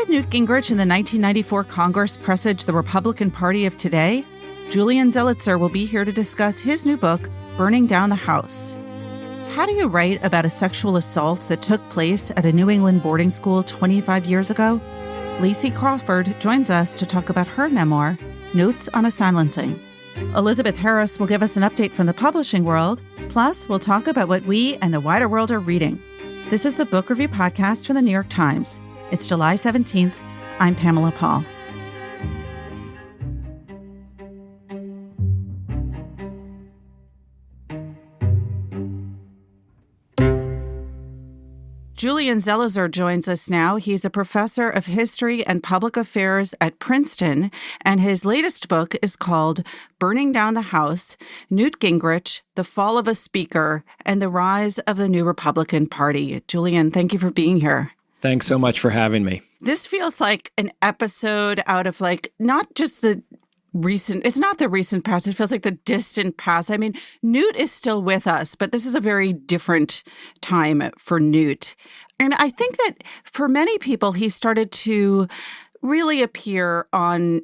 did Newt Gingrich in the 1994 Congress presage the Republican Party of today? Julian Zelizer will be here to discuss his new book, Burning Down the House. How do you write about a sexual assault that took place at a New England boarding school 25 years ago? Lacy Crawford joins us to talk about her memoir, Notes on a Silencing. Elizabeth Harris will give us an update from the publishing world. Plus, we'll talk about what we and the wider world are reading. This is the Book Review Podcast from the New York Times. It's July 17th. I'm Pamela Paul. Julian Zelizer joins us now. He's a professor of history and public affairs at Princeton, and his latest book is called Burning Down the House, Newt Gingrich, The Fall of a Speaker, and the Rise of the New Republican Party. Julian, thank you for being here. Thanks so much for having me. This feels like an episode out of not just the recent, it's not the recent past, it feels like the distant past. I mean, Newt is still with us, but this is a very different time for Newt. And I think that for many people, he started to really appear on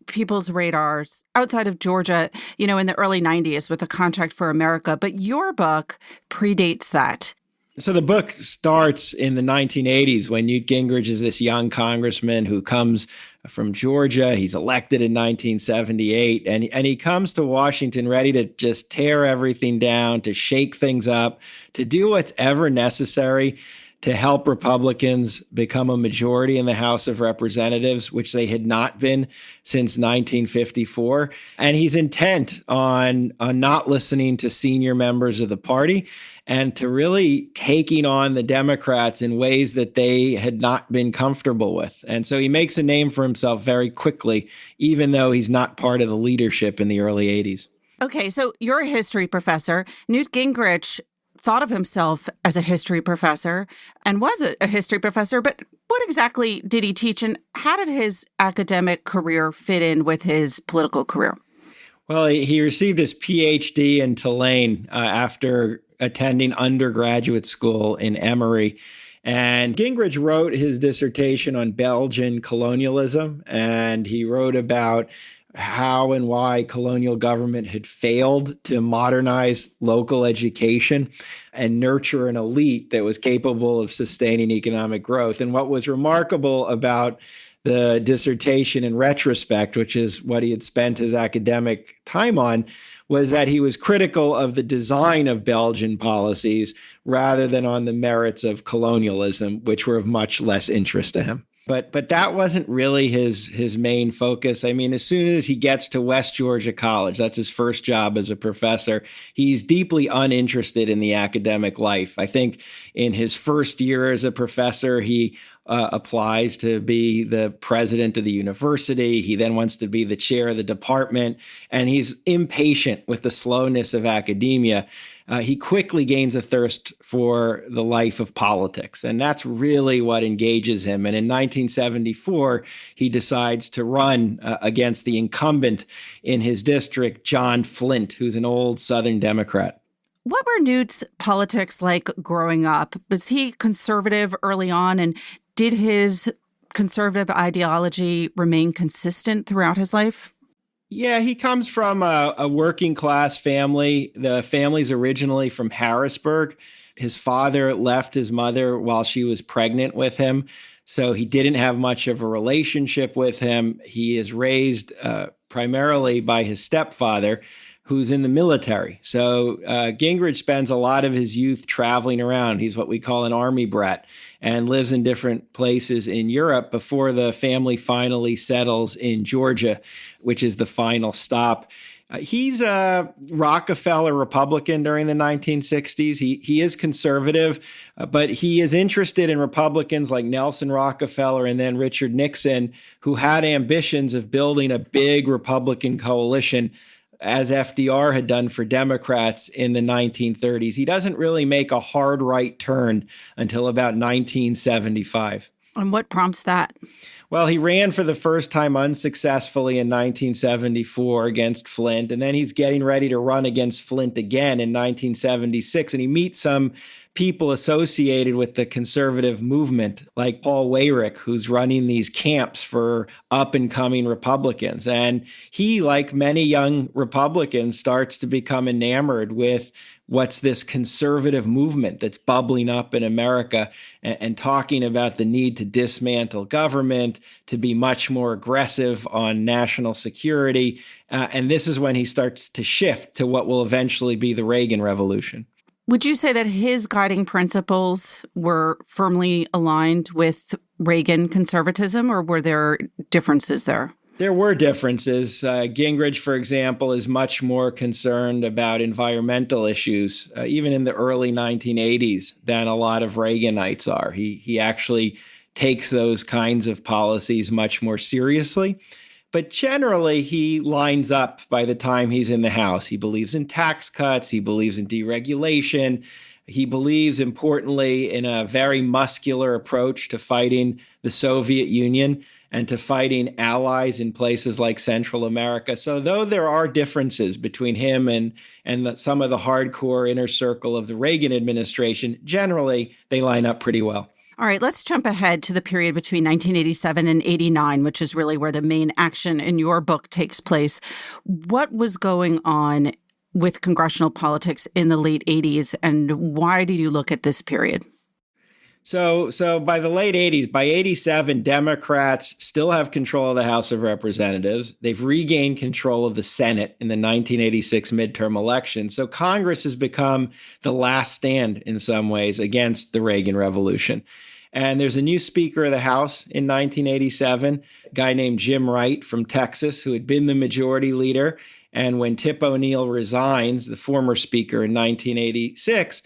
people's radars outside of Georgia, in the early 90s with the Contract for America. But your book predates that. So the book starts in the 1980s when Newt Gingrich is this young congressman who comes from Georgia. He's elected in 1978, and he comes to Washington ready to just tear everything down, to shake things up, to do what's ever necessary to help Republicans become a majority in the House of Representatives, which they had not been since 1954. And he's intent on not listening to senior members of the party and to really taking on the Democrats in ways that they had not been comfortable with. And so he makes a name for himself very quickly, even though he's not part of the leadership in the early 80s. Okay, so you're a history professor. Newt Gingrich thought of himself as a history professor and was a history professor, but what exactly did he teach, and how did his academic career fit in with his political career? Well, he received his PhD in Tulane after attending undergraduate school in Emory. And Gingrich wrote his dissertation on Belgian colonialism, and he wrote about how and why colonial government had failed to modernize local education and nurture an elite that was capable of sustaining economic growth. And what was remarkable about the dissertation in retrospect, which is what he had spent his academic time on, was that he was critical of the design of Belgian policies rather than on the merits of colonialism, which were of much less interest to him. But that wasn't really his main focus. I mean, as soon as he gets to West Georgia College, that's his first job as a professor, he's deeply uninterested in the academic life. I think in his first year as a professor, he applies to be the president of the university. He then wants to be the chair of the department, and he's impatient with the slowness of academia. He quickly gains a thirst for the life of politics, and that's really what engages him. And in 1974, he decides to run against the incumbent in his district, John Flint, who's an old Southern Democrat. What were Newt's politics like growing up? Was he conservative early on, and did his conservative ideology remain consistent throughout his life? Yeah, he comes from a working class family. The family's originally from Harrisburg. His father left his mother while she was pregnant with him, so he didn't have much of a relationship with him. He is raised primarily by his stepfather, who's in the military. So Gingrich spends a lot of his youth traveling around. He's what we call an army brat and lives in different places in Europe before the family finally settles in Georgia, which is the final stop. He's a Rockefeller Republican during the 1960s. He is conservative, but he is interested in Republicans like Nelson Rockefeller and then Richard Nixon, who had ambitions of building a big Republican coalition, as FDR had done for Democrats in the 1930s. He doesn't really make a hard right turn until about 1975. And what prompts that? Well, he ran for the first time unsuccessfully in 1974 against Flint, and then he's getting ready to run against Flint again in 1976. And he meets some people associated with the conservative movement, like Paul Weyrich, who's running these camps for up and coming Republicans. And he, like many young Republicans, starts to become enamored with what's this conservative movement that's bubbling up in America and talking about the need to dismantle government, to be much more aggressive on national security. And this is when he starts to shift to what will eventually be the Reagan Revolution. Would you say that his guiding principles were firmly aligned with Reagan conservatism, or were there differences there? There were differences. Gingrich, for example, is much more concerned about environmental issues, even in the early 1980s, than a lot of Reaganites are. He actually takes those kinds of policies much more seriously. But generally, he lines up by the time he's in the House. He believes in tax cuts. He believes in deregulation. He believes, importantly, in a very muscular approach to fighting the Soviet Union and to fighting allies in places like Central America. So though there are differences between him and some of the hardcore inner circle of the Reagan administration, generally they line up pretty well. All right, let's jump ahead to the period between 1987 and 89, which is really where the main action in your book takes place. What was going on with congressional politics in the late 80s, and why do you look at this period? So by the late 80s, by 87, Democrats still have control of the House of Representatives. They've regained control of the Senate in the 1986 midterm election. So Congress has become the last stand in some ways against the Reagan Revolution. And there's a new Speaker of the House in 1987, a guy named Jim Wright from Texas, who had been the majority leader. And when Tip O'Neill resigns, the former Speaker in 1986,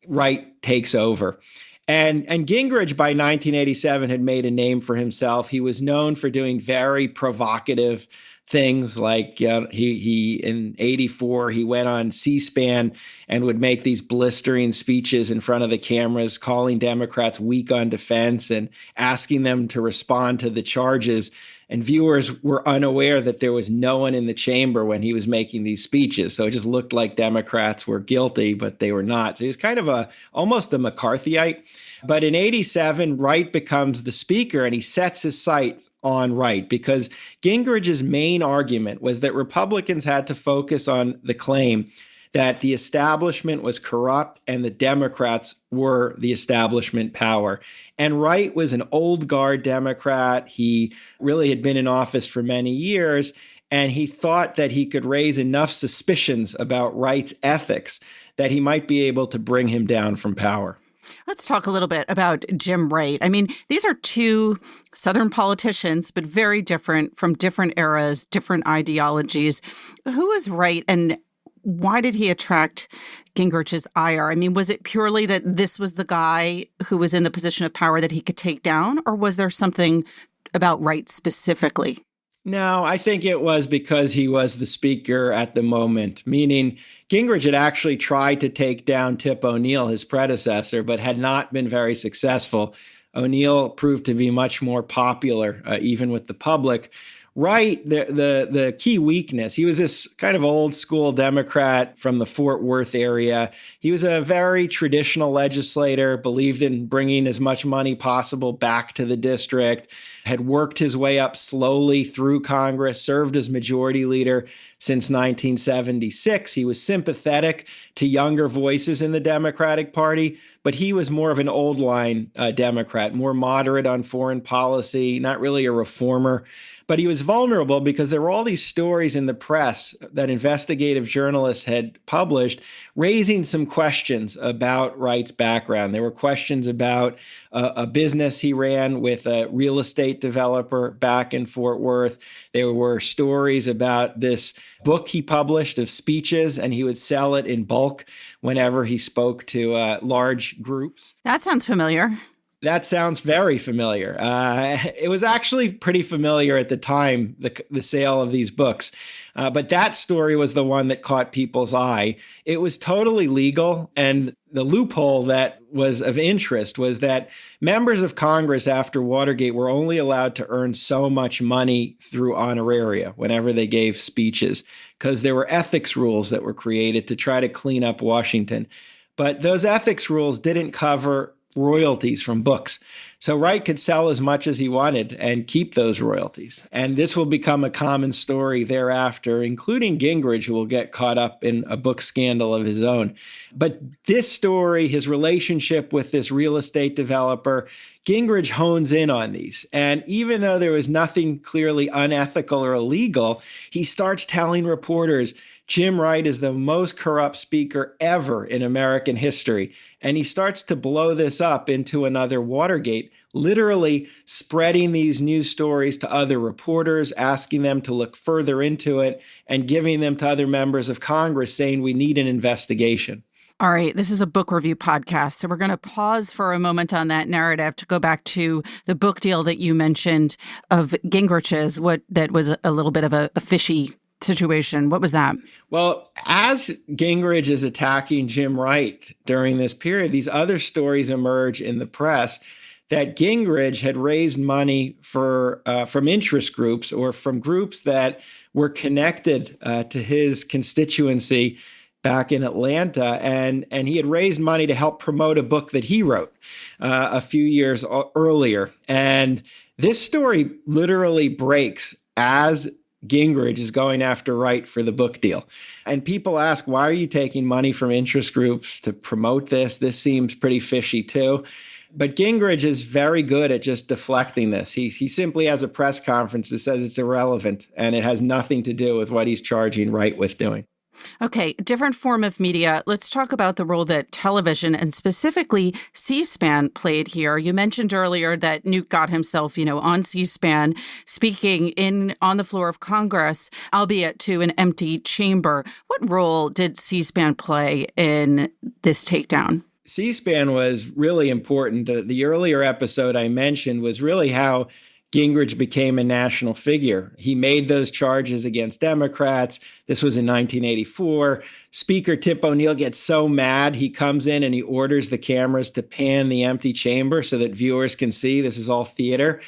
Wright takes over. And Gingrich, by 1987, had made a name for himself. He was known for doing very provocative things, like he in 84, he went on C-SPAN and would make these blistering speeches in front of the cameras, calling Democrats weak on defense and asking them to respond to the charges. And viewers were unaware that there was no one in the chamber when he was making these speeches. So it just looked like Democrats were guilty, but they were not. So he was kind of almost a McCarthyite. But in 87, Wright becomes the speaker, and he sets his sights on Wright because Gingrich's main argument was that Republicans had to focus on the claim that the establishment was corrupt and the Democrats were the establishment power. And Wright was an old guard Democrat. He really had been in office for many years, and he thought that he could raise enough suspicions about Wright's ethics that he might be able to bring him down from power. Let's talk a little bit about Jim Wright. I mean, these are two Southern politicians, but very different, from different eras, different ideologies. Who is Wright, and why did he attract Gingrich's ire? I mean, was it purely that this was the guy who was in the position of power that he could take down, or was there something about Wright specifically? No, I think it was because he was the speaker at the moment, meaning Gingrich had actually tried to take down Tip O'Neill, his predecessor, but had not been very successful. O'Neill proved to be much more popular, even with the public. Wright, the key weakness, he was this kind of old school Democrat from the Fort Worth area. He was a very traditional legislator, believed in bringing as much money possible back to the district, had worked his way up slowly through Congress, served as majority leader since 1976. He was sympathetic to younger voices in the Democratic Party, but he was more of an old line Democrat, more moderate on foreign policy, not really a reformer. But he was vulnerable because there were all these stories in the press that investigative journalists had published raising some questions about Wright's background. There were questions about a business he ran with a real estate developer back in Fort Worth. There were stories about this book he published of speeches, and he would sell it in bulk whenever he spoke to large groups. That sounds familiar. That sounds very familiar. It was actually pretty familiar at the time, the sale of these books. But that story was the one that caught people's eye. It was totally legal. And the loophole that was of interest was that members of Congress after Watergate were only allowed to earn so much money through honoraria whenever they gave speeches, because there were ethics rules that were created to try to clean up Washington. But those ethics rules didn't cover royalties from books. So Wright could sell as much as he wanted and keep those royalties. And this will become a common story thereafter, including Gingrich, who will get caught up in a book scandal of his own. But this story, his relationship with this real estate developer, Gingrich hones in on these. And even though there was nothing clearly unethical or illegal, he starts telling reporters, Jim Wright is the most corrupt speaker ever in American history. And he starts to blow this up into another Watergate, literally spreading these news stories to other reporters, asking them to look further into it, and giving them to other members of Congress, saying we need an investigation. All right, this is a book review podcast, so we're going to pause for a moment on that narrative to go back to the book deal that you mentioned of Gingrich's, that was a little bit of a fishy situation. What was that? Well, as Gingrich is attacking Jim Wright during this period, these other stories emerge in the press that Gingrich had raised money from interest groups or from groups that were connected to his constituency back in Atlanta, and he had raised money to help promote a book that he wrote a few years earlier. And this story literally breaks as Gingrich is going after Wright for the book deal. And people ask, why are you taking money from interest groups to promote this? This seems pretty fishy too. But Gingrich is very good at just deflecting this. He simply has a press conference that says it's irrelevant and it has nothing to do with what he's charging Wright with doing. Okay, different form of media. Let's talk about the role that television and specifically C-SPAN played here. You mentioned earlier that Newt got himself, on C-SPAN speaking on the floor of Congress, albeit to an empty chamber. What role did C-SPAN play in this takedown? C-SPAN was really important. The earlier episode I mentioned was really how Gingrich became a national figure. He made those charges against Democrats. This was in 1984. Speaker Tip O'Neill gets so mad, he comes in and he orders the cameras to pan the empty chamber so that viewers can see this is all theater.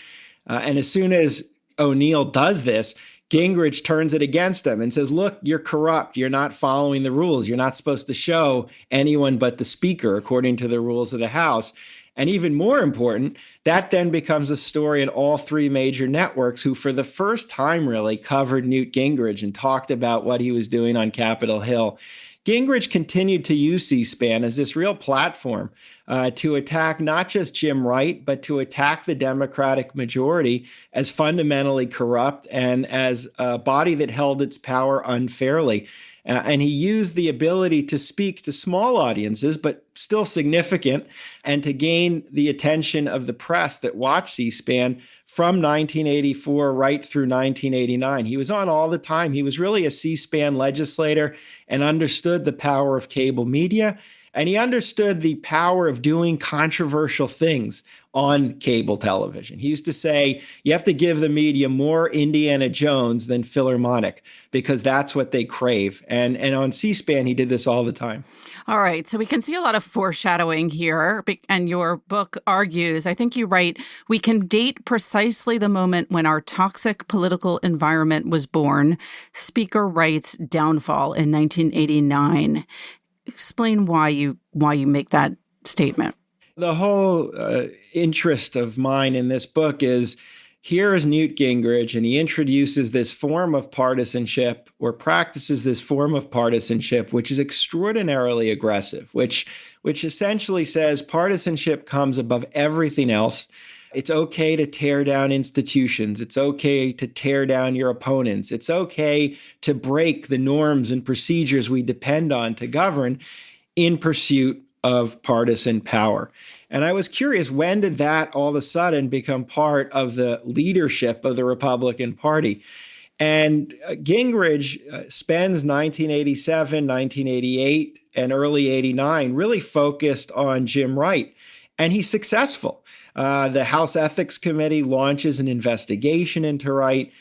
And as soon as O'Neill does this, Gingrich turns it against him and says, look, you're corrupt. You're not following the rules. You're not supposed to show anyone but the speaker according to the rules of the House. And even more important, that then becomes a story in all three major networks who for the first time really covered Newt Gingrich and talked about what he was doing on Capitol Hill. Gingrich continued to use C-SPAN as this real platform to attack not just Jim Wright, but to attack the Democratic majority as fundamentally corrupt and as a body that held its power unfairly. And he used the ability to speak to small audiences, but still significant, and to gain the attention of the press that watched C-SPAN from 1984 right through 1989. He was on all the time. He was really a C-SPAN legislator and understood the power of cable media. And he understood the power of doing controversial things on cable television. He used to say, you have to give the media more Indiana Jones than Philharmonic, because that's what they crave. And on C-SPAN, he did this all the time. All right. So we can see a lot of foreshadowing here. And your book argues, I think you write, we can date precisely the moment when our toxic political environment was born. Speaker Wright's downfall in 1989. Explain why you make that statement. The whole interest of mine in this book is, here is Newt Gingrich, and he introduces this form of partisanship, or practices this form of partisanship, which is extraordinarily aggressive, which essentially says partisanship comes above everything else. It's okay to tear down institutions. It's okay to tear down your opponents. It's okay to break the norms and procedures we depend on to govern in pursuit of partisan power. And I was curious, when did that all of a sudden become part of the leadership of the Republican Party? And Gingrich spends 1987, 1988, and early 89 really focused on Jim Wright. And he's successful. The House Ethics Committee launches an investigation into Wright.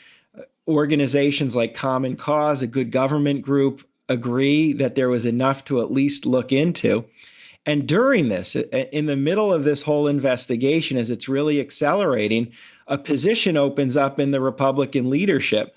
Organizations like Common Cause, a good government group, agree that there was enough to at least look into. And during this, in the middle of this whole investigation, as it's really accelerating, a position opens up in the Republican leadership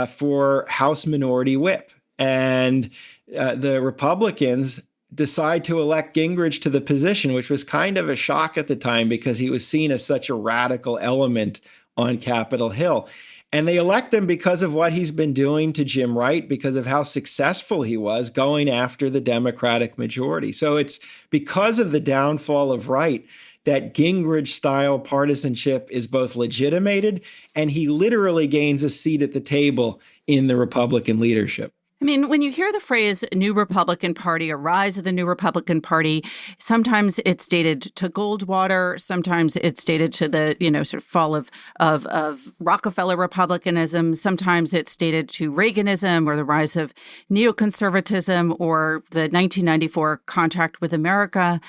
for House Minority Whip. And the Republicans decide to elect Gingrich to the position, which was kind of a shock at the time because he was seen as such a radical element on Capitol Hill. And they elect him because of what he's been doing to Jim Wright, because of how successful he was going after the Democratic majority. So it's because of the downfall of Wright that Gingrich-style partisanship is both legitimated and he literally gains a seat at the table in the Republican leadership. I mean, when you hear the phrase new Republican Party or rise of the new Republican Party, sometimes it's dated to Goldwater. Sometimes it's dated to the, sort of fall of Rockefeller Republicanism. Sometimes it's dated to Reaganism or the rise of neoconservatism or the 1994 contact with America.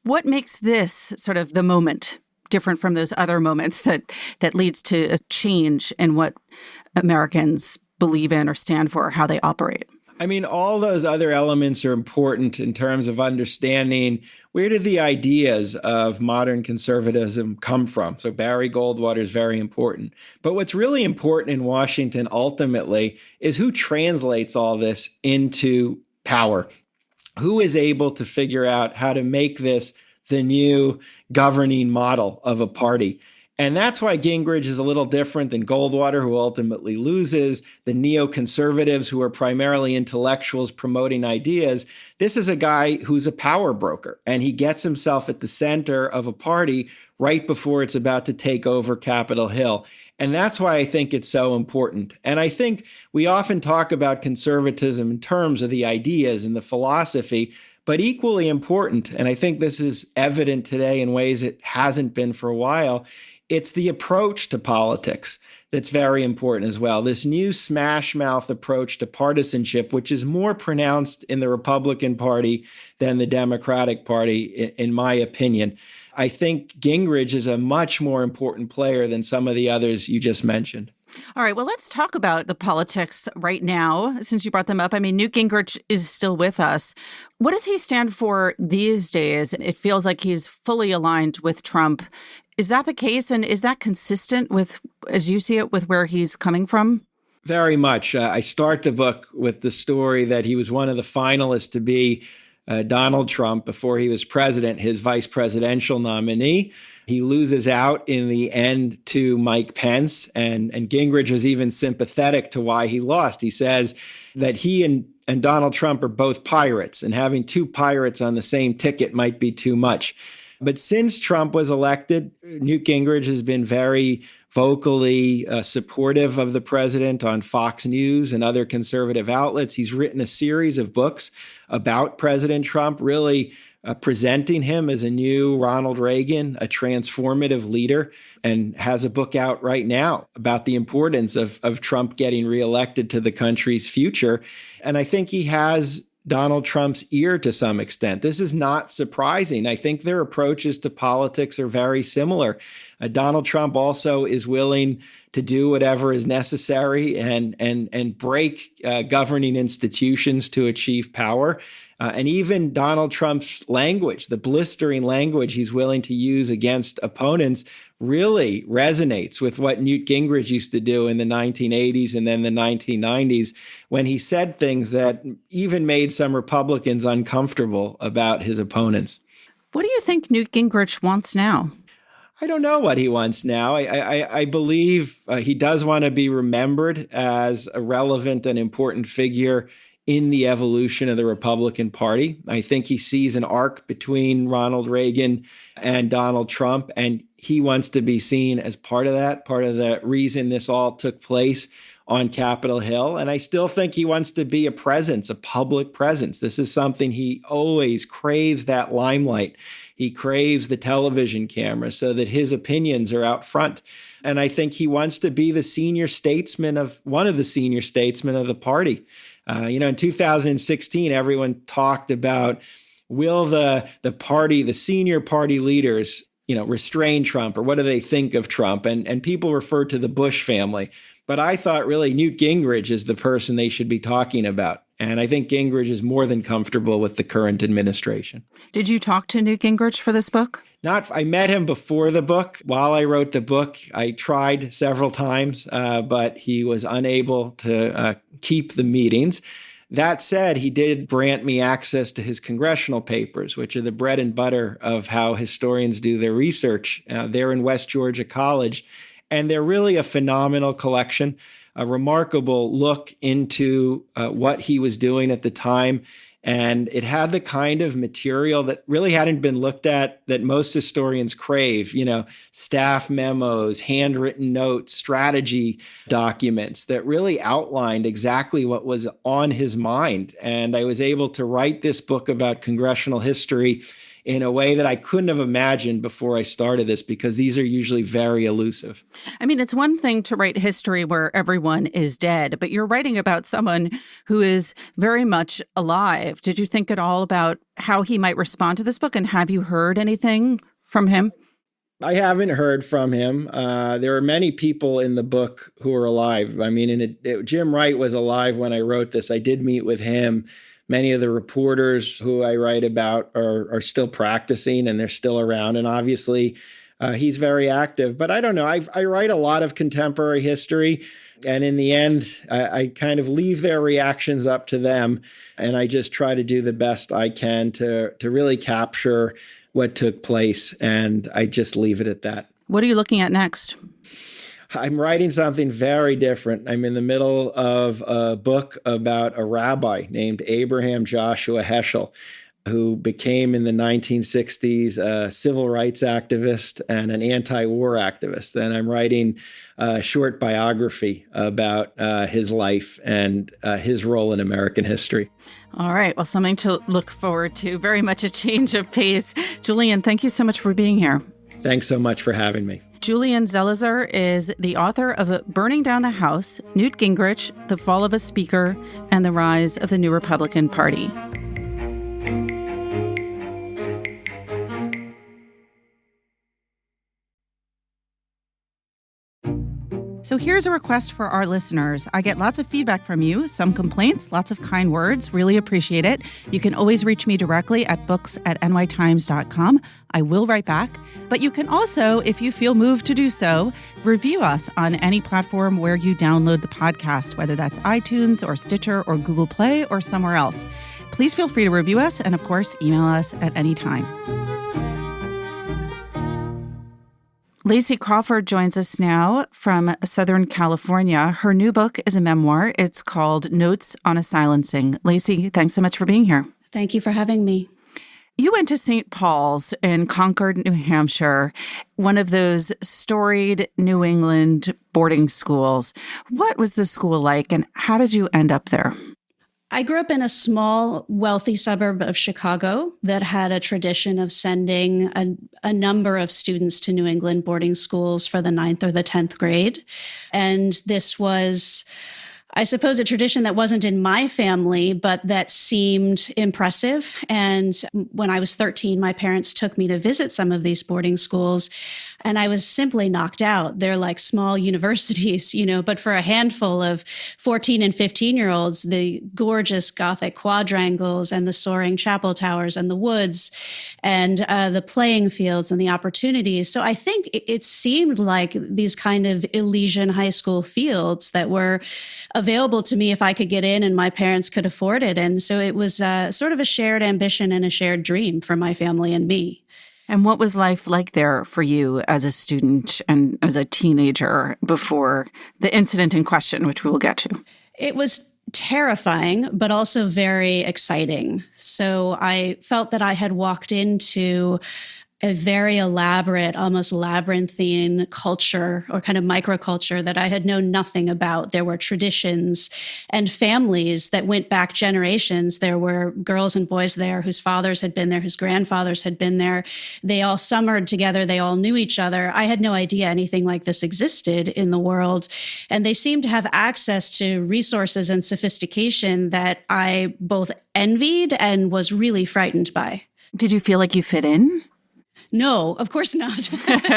What makes this sort of the moment different from those other moments that leads to a change in what Americans believe in or stand for, or how they operate? I mean, all those other elements are important in terms of understanding where did the ideas of modern conservatism come from. So Barry Goldwater is very important. But what's really important in Washington ultimately is who translates all this into power. Who is able to figure out how to make this the new governing model of a party? And that's why Gingrich is a little different than Goldwater, who ultimately loses, the neoconservatives, who are primarily intellectuals promoting ideas. This is a guy who's a power broker, and he gets himself at the center of a party right before it's about to take over Capitol Hill. And that's why I think it's so important. And I think we often talk about conservatism in terms of the ideas and the philosophy, but equally important, and I think this is evident today in ways it hasn't been for a while, it's the approach to politics that's very important as well. This new smash mouth approach to partisanship, which is more pronounced in the Republican Party than the Democratic Party, in my opinion. I think Gingrich is a much more important player than some of the others you just mentioned. All right, well, let's talk about the politics right now, since you brought them up. I mean, Newt Gingrich is still with us. What does he stand for these days? It feels like he's fully aligned with Trump. Is that the case? And is that consistent with, as you see it, with where he's coming from? Very much. I start the book with the story that he was one of the finalists to be Donald Trump before he was president, his vice presidential nominee. He loses out in the end to Mike Pence, and Gingrich was even sympathetic to why he lost. He says that he and Donald Trump are both pirates, and having two pirates on the same ticket might be too much. But since Trump was elected, Newt Gingrich has been very vocally supportive of the president on Fox News and other conservative outlets. He's written a series of books about President Trump, really presenting him as a new Ronald Reagan, a transformative leader, and has a book out right now about the importance of Trump getting reelected to the country's future. And I think he has Donald Trump's ear to some extent. This is not surprising. I think their approaches to politics are very similar. Donald Trump also is willing to do whatever is necessary and break governing institutions to achieve power. And even Donald Trump's language, the blistering language he's willing to use against opponents, really resonates with what Newt Gingrich used to do in the 1980s and then the 1990s, when he said things that even made some Republicans uncomfortable about his opponents. What do you think Newt Gingrich wants now? I don't know what he wants now. I believe he does want to be remembered as a relevant and important figure in the evolution of the Republican Party. I think he sees an arc between Ronald Reagan and Donald Trump, and he wants to be seen as part of that, part of the reason this all took place on Capitol Hill. And I still think he wants to be a presence, a public presence. This is something he always craves, that limelight. He craves the television camera so that his opinions are out front. And I think he wants to be the senior statesman of one of the senior statesmen of the party. In 2016, everyone talked about, will the party, the senior party leaders, restrain Trump, or what do they think of Trump? And people refer to the Bush family. But I thought really Newt Gingrich is the person they should be talking about. And I think Gingrich is more than comfortable with the current administration. Did you talk to Newt Gingrich for this book? I met him before the book. While I wrote the book, I tried several times, but he was unable to keep the meetings. That said, he did grant me access to his congressional papers, which are the bread and butter of how historians do their research. They're in West Georgia College, and they're really a phenomenal collection, a remarkable look into what he was doing at the time. And it had the kind of material that really hadn't been looked at that most historians crave, staff memos, handwritten notes, strategy documents that really outlined exactly what was on his mind. And I was able to write this book about congressional history in a way that I couldn't have imagined before I started this, because these are usually very elusive. I mean, it's one thing to write history where everyone is dead, but you're writing about someone who is very much alive. Did you think at all about how he might respond to this book? And have you heard anything from him? I haven't heard from him. There are many people in the book who are alive. I mean, Jim Wright was alive when I wrote this. I did meet with him. Many of the reporters who I write about are still practicing, and they're still around. And obviously, he's very active. But I don't know. I write a lot of contemporary history. And in the end, I kind of leave their reactions up to them. And I just try to do the best I can to really capture what took place. And I just leave it at that. What are you looking at next? I'm writing something very different. I'm in the middle of a book about a rabbi named Abraham Joshua Heschel, who became in the 1960s a civil rights activist and an anti-war activist. And I'm writing a short biography about his life and his role in American history. All right. Well, something to look forward to. Very much a change of pace. Julian, thank you so much for being here. Thanks so much for having me. Julian Zelizer is the author of Burning Down the House, Newt Gingrich, The Fall of a Speaker, and the Rise of the New Republican Party. So here's a request for our listeners. I get lots of feedback from you, some complaints, lots of kind words. Really appreciate it. You can always reach me directly at books@nytimes.com. I will write back. But you can also, if you feel moved to do so, review us on any platform where you download the podcast, whether that's iTunes or Stitcher or Google Play or somewhere else. Please feel free to review us and, of course, email us at any time. Lacy Crawford joins us now from Southern California. Her new book is a memoir. It's called Notes on a Silencing. Lacy, thanks so much for being here. Thank you for having me. You went to St. Paul's in Concord, New Hampshire, one of those storied New England boarding schools. What was the school like, and how did you end up there? I grew up in a small, wealthy suburb of Chicago that had a tradition of sending a number of students to New England boarding schools for the 9th or the 10th grade. And this was, I suppose, a tradition that wasn't in my family, but that seemed impressive. And when I was 13, my parents took me to visit some of these boarding schools, and I was simply knocked out. They're like small universities, but for a handful of 14 and 15-year-olds, the gorgeous Gothic quadrangles and the soaring chapel towers and the woods and the playing fields and the opportunities. So I think it seemed like these kind of Elysian high school fields that were available to me if I could get in and my parents could afford it. And so it was sort of a shared ambition and a shared dream for my family and me. And what was life like there for you as a student and as a teenager before the incident in question, which we will get to? It was terrifying, but also very exciting. So I felt that I had walked into a very elaborate, almost labyrinthine culture or kind of microculture that I had known nothing about. There were traditions and families that went back generations. There were girls and boys there whose fathers had been there, whose grandfathers had been there. They all summered together. They all knew each other. I had no idea anything like this existed in the world. And they seemed to have access to resources and sophistication that I both envied and was really frightened by. Did you feel like you fit in? No, of course not.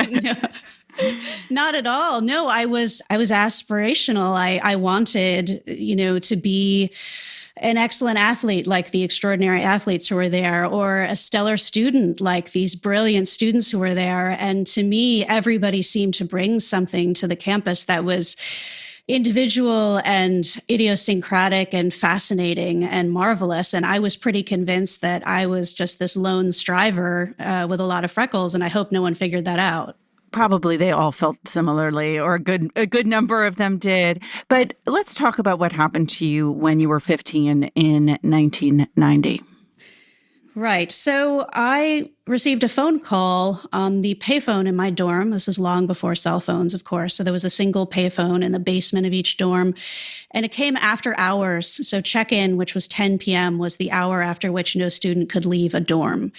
No. Not at all. No, I was aspirational. I wanted, to be an excellent athlete like the extraordinary athletes who were there, or a stellar student like these brilliant students who were there. And to me, everybody seemed to bring something to the campus that was individual and idiosyncratic and fascinating and marvelous. And I was pretty convinced that I was just this lone striver with a lot of freckles. And I hope no one figured that out. Probably they all felt similarly, or a good number of them did. But let's talk about what happened to you when you were 15 in 1990. Right. So I received a phone call on the payphone in my dorm. This was long before cell phones, of course. So there was a single payphone in the basement of each dorm. And it came after hours. So check-in, which was 10 p.m., was the hour after which no student could leave a dorm.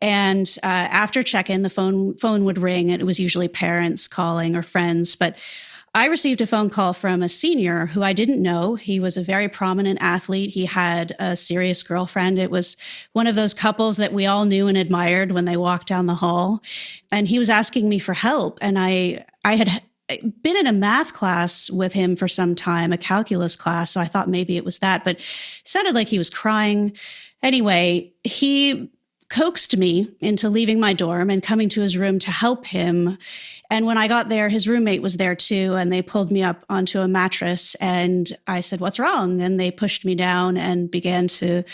And after check-in, the phone would ring. And it was usually parents calling or friends. But I received a phone call from a senior who I didn't know. He was a very prominent athlete. He had a serious girlfriend. It was one of those couples that we all knew and admired when they walked down the hall. And he was asking me for help. And I had been in a math class with him for some time, a calculus class. So I thought maybe it was that, but it sounded like he was crying. Anyway, he coaxed me into leaving my dorm and coming to his room to help him. And when I got there, his roommate was there too, and they pulled me up onto a mattress, and I said, "What's wrong?" And they pushed me down and began to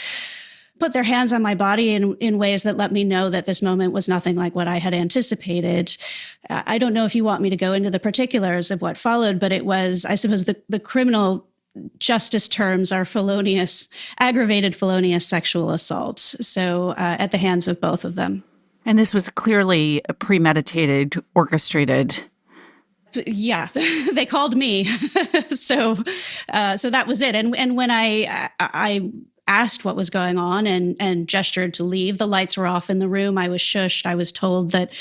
put their hands on my body in ways that let me know that this moment was nothing like what I had anticipated. I don't know if you want me to go into the particulars of what followed, but it was, I suppose, the criminal justice terms are aggravated felonious sexual assault. So at the hands of both of them. And this was clearly premeditated, orchestrated. Yeah, they called me. So that was it. And when I asked what was going on and gestured to leave, the lights were off in the room. I was shushed. I was told that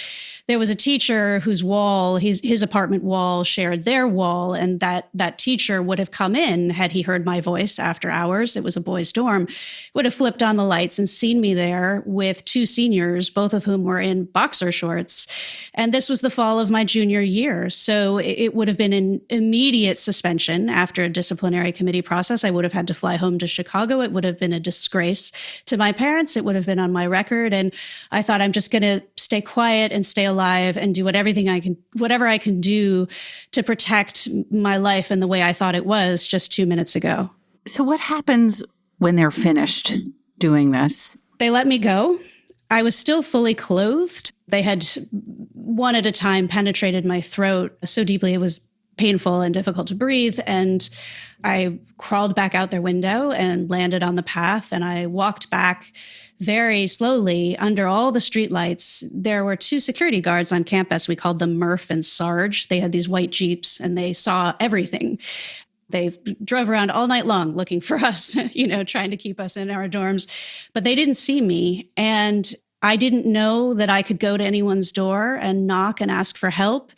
there was a teacher whose wall, his apartment wall, shared their wall, and that teacher would have come in had he heard my voice after hours. It was a boys' dorm, would have flipped on the lights and seen me there with two seniors, both of whom were in boxer shorts. And this was the fall of my junior year. So it would have been an immediate suspension after a disciplinary committee process. I would have had to fly home to Chicago. It would have been a disgrace to my parents. It would have been on my record. And I thought, I'm just going to stay quiet and stay alive and do whatever I can do to protect my life in the way I thought it was just 2 minutes ago. So what happens when they're finished doing this? They let me go. I was still fully clothed. They had one at a time penetrated my throat so deeply it was painful and difficult to breathe. And I crawled back out their window and landed on the path. And I walked back very slowly under all the streetlights. There were two security guards on campus. We called them Murph and Sarge. They had these white Jeeps and they saw everything. They drove around all night long looking for us, trying to keep us in our dorms. But they didn't see me. And I didn't know that I could go to anyone's door and knock and ask for help.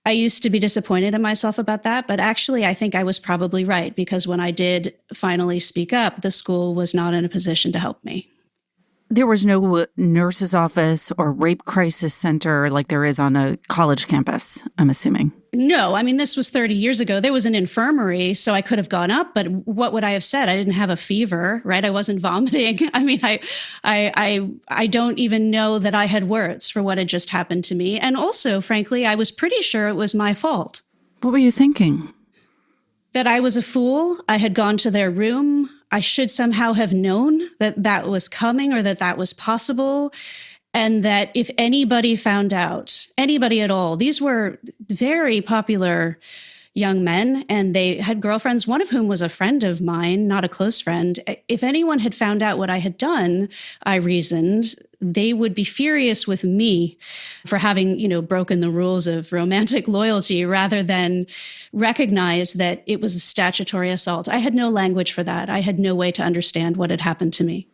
I used to be disappointed in myself about that, but actually I think I was probably right, because when I did finally speak up, the school was not in a position to help me. There was no nurse's office or rape crisis center like there is on a college campus, I'm assuming. No, I mean, this was 30 years ago. There was an infirmary, so I could have gone up, but what would I have said? I didn't have a fever, right? I wasn't vomiting. I mean, I don't even know that I had words for what had just happened to me. And also, frankly, I was pretty sure it was my fault. What were you thinking? That I was a fool. I had gone to their room. I should somehow have known that that was coming or that that was possible. And that if anybody found out, anybody at all, these were very popular young men and they had girlfriends, one of whom was a friend of mine, not a close friend. If anyone had found out what I had done, I reasoned, they would be furious with me for having, broken the rules of romantic loyalty rather than recognize that it was a statutory assault. I had no language for that. I had no way to understand what had happened to me.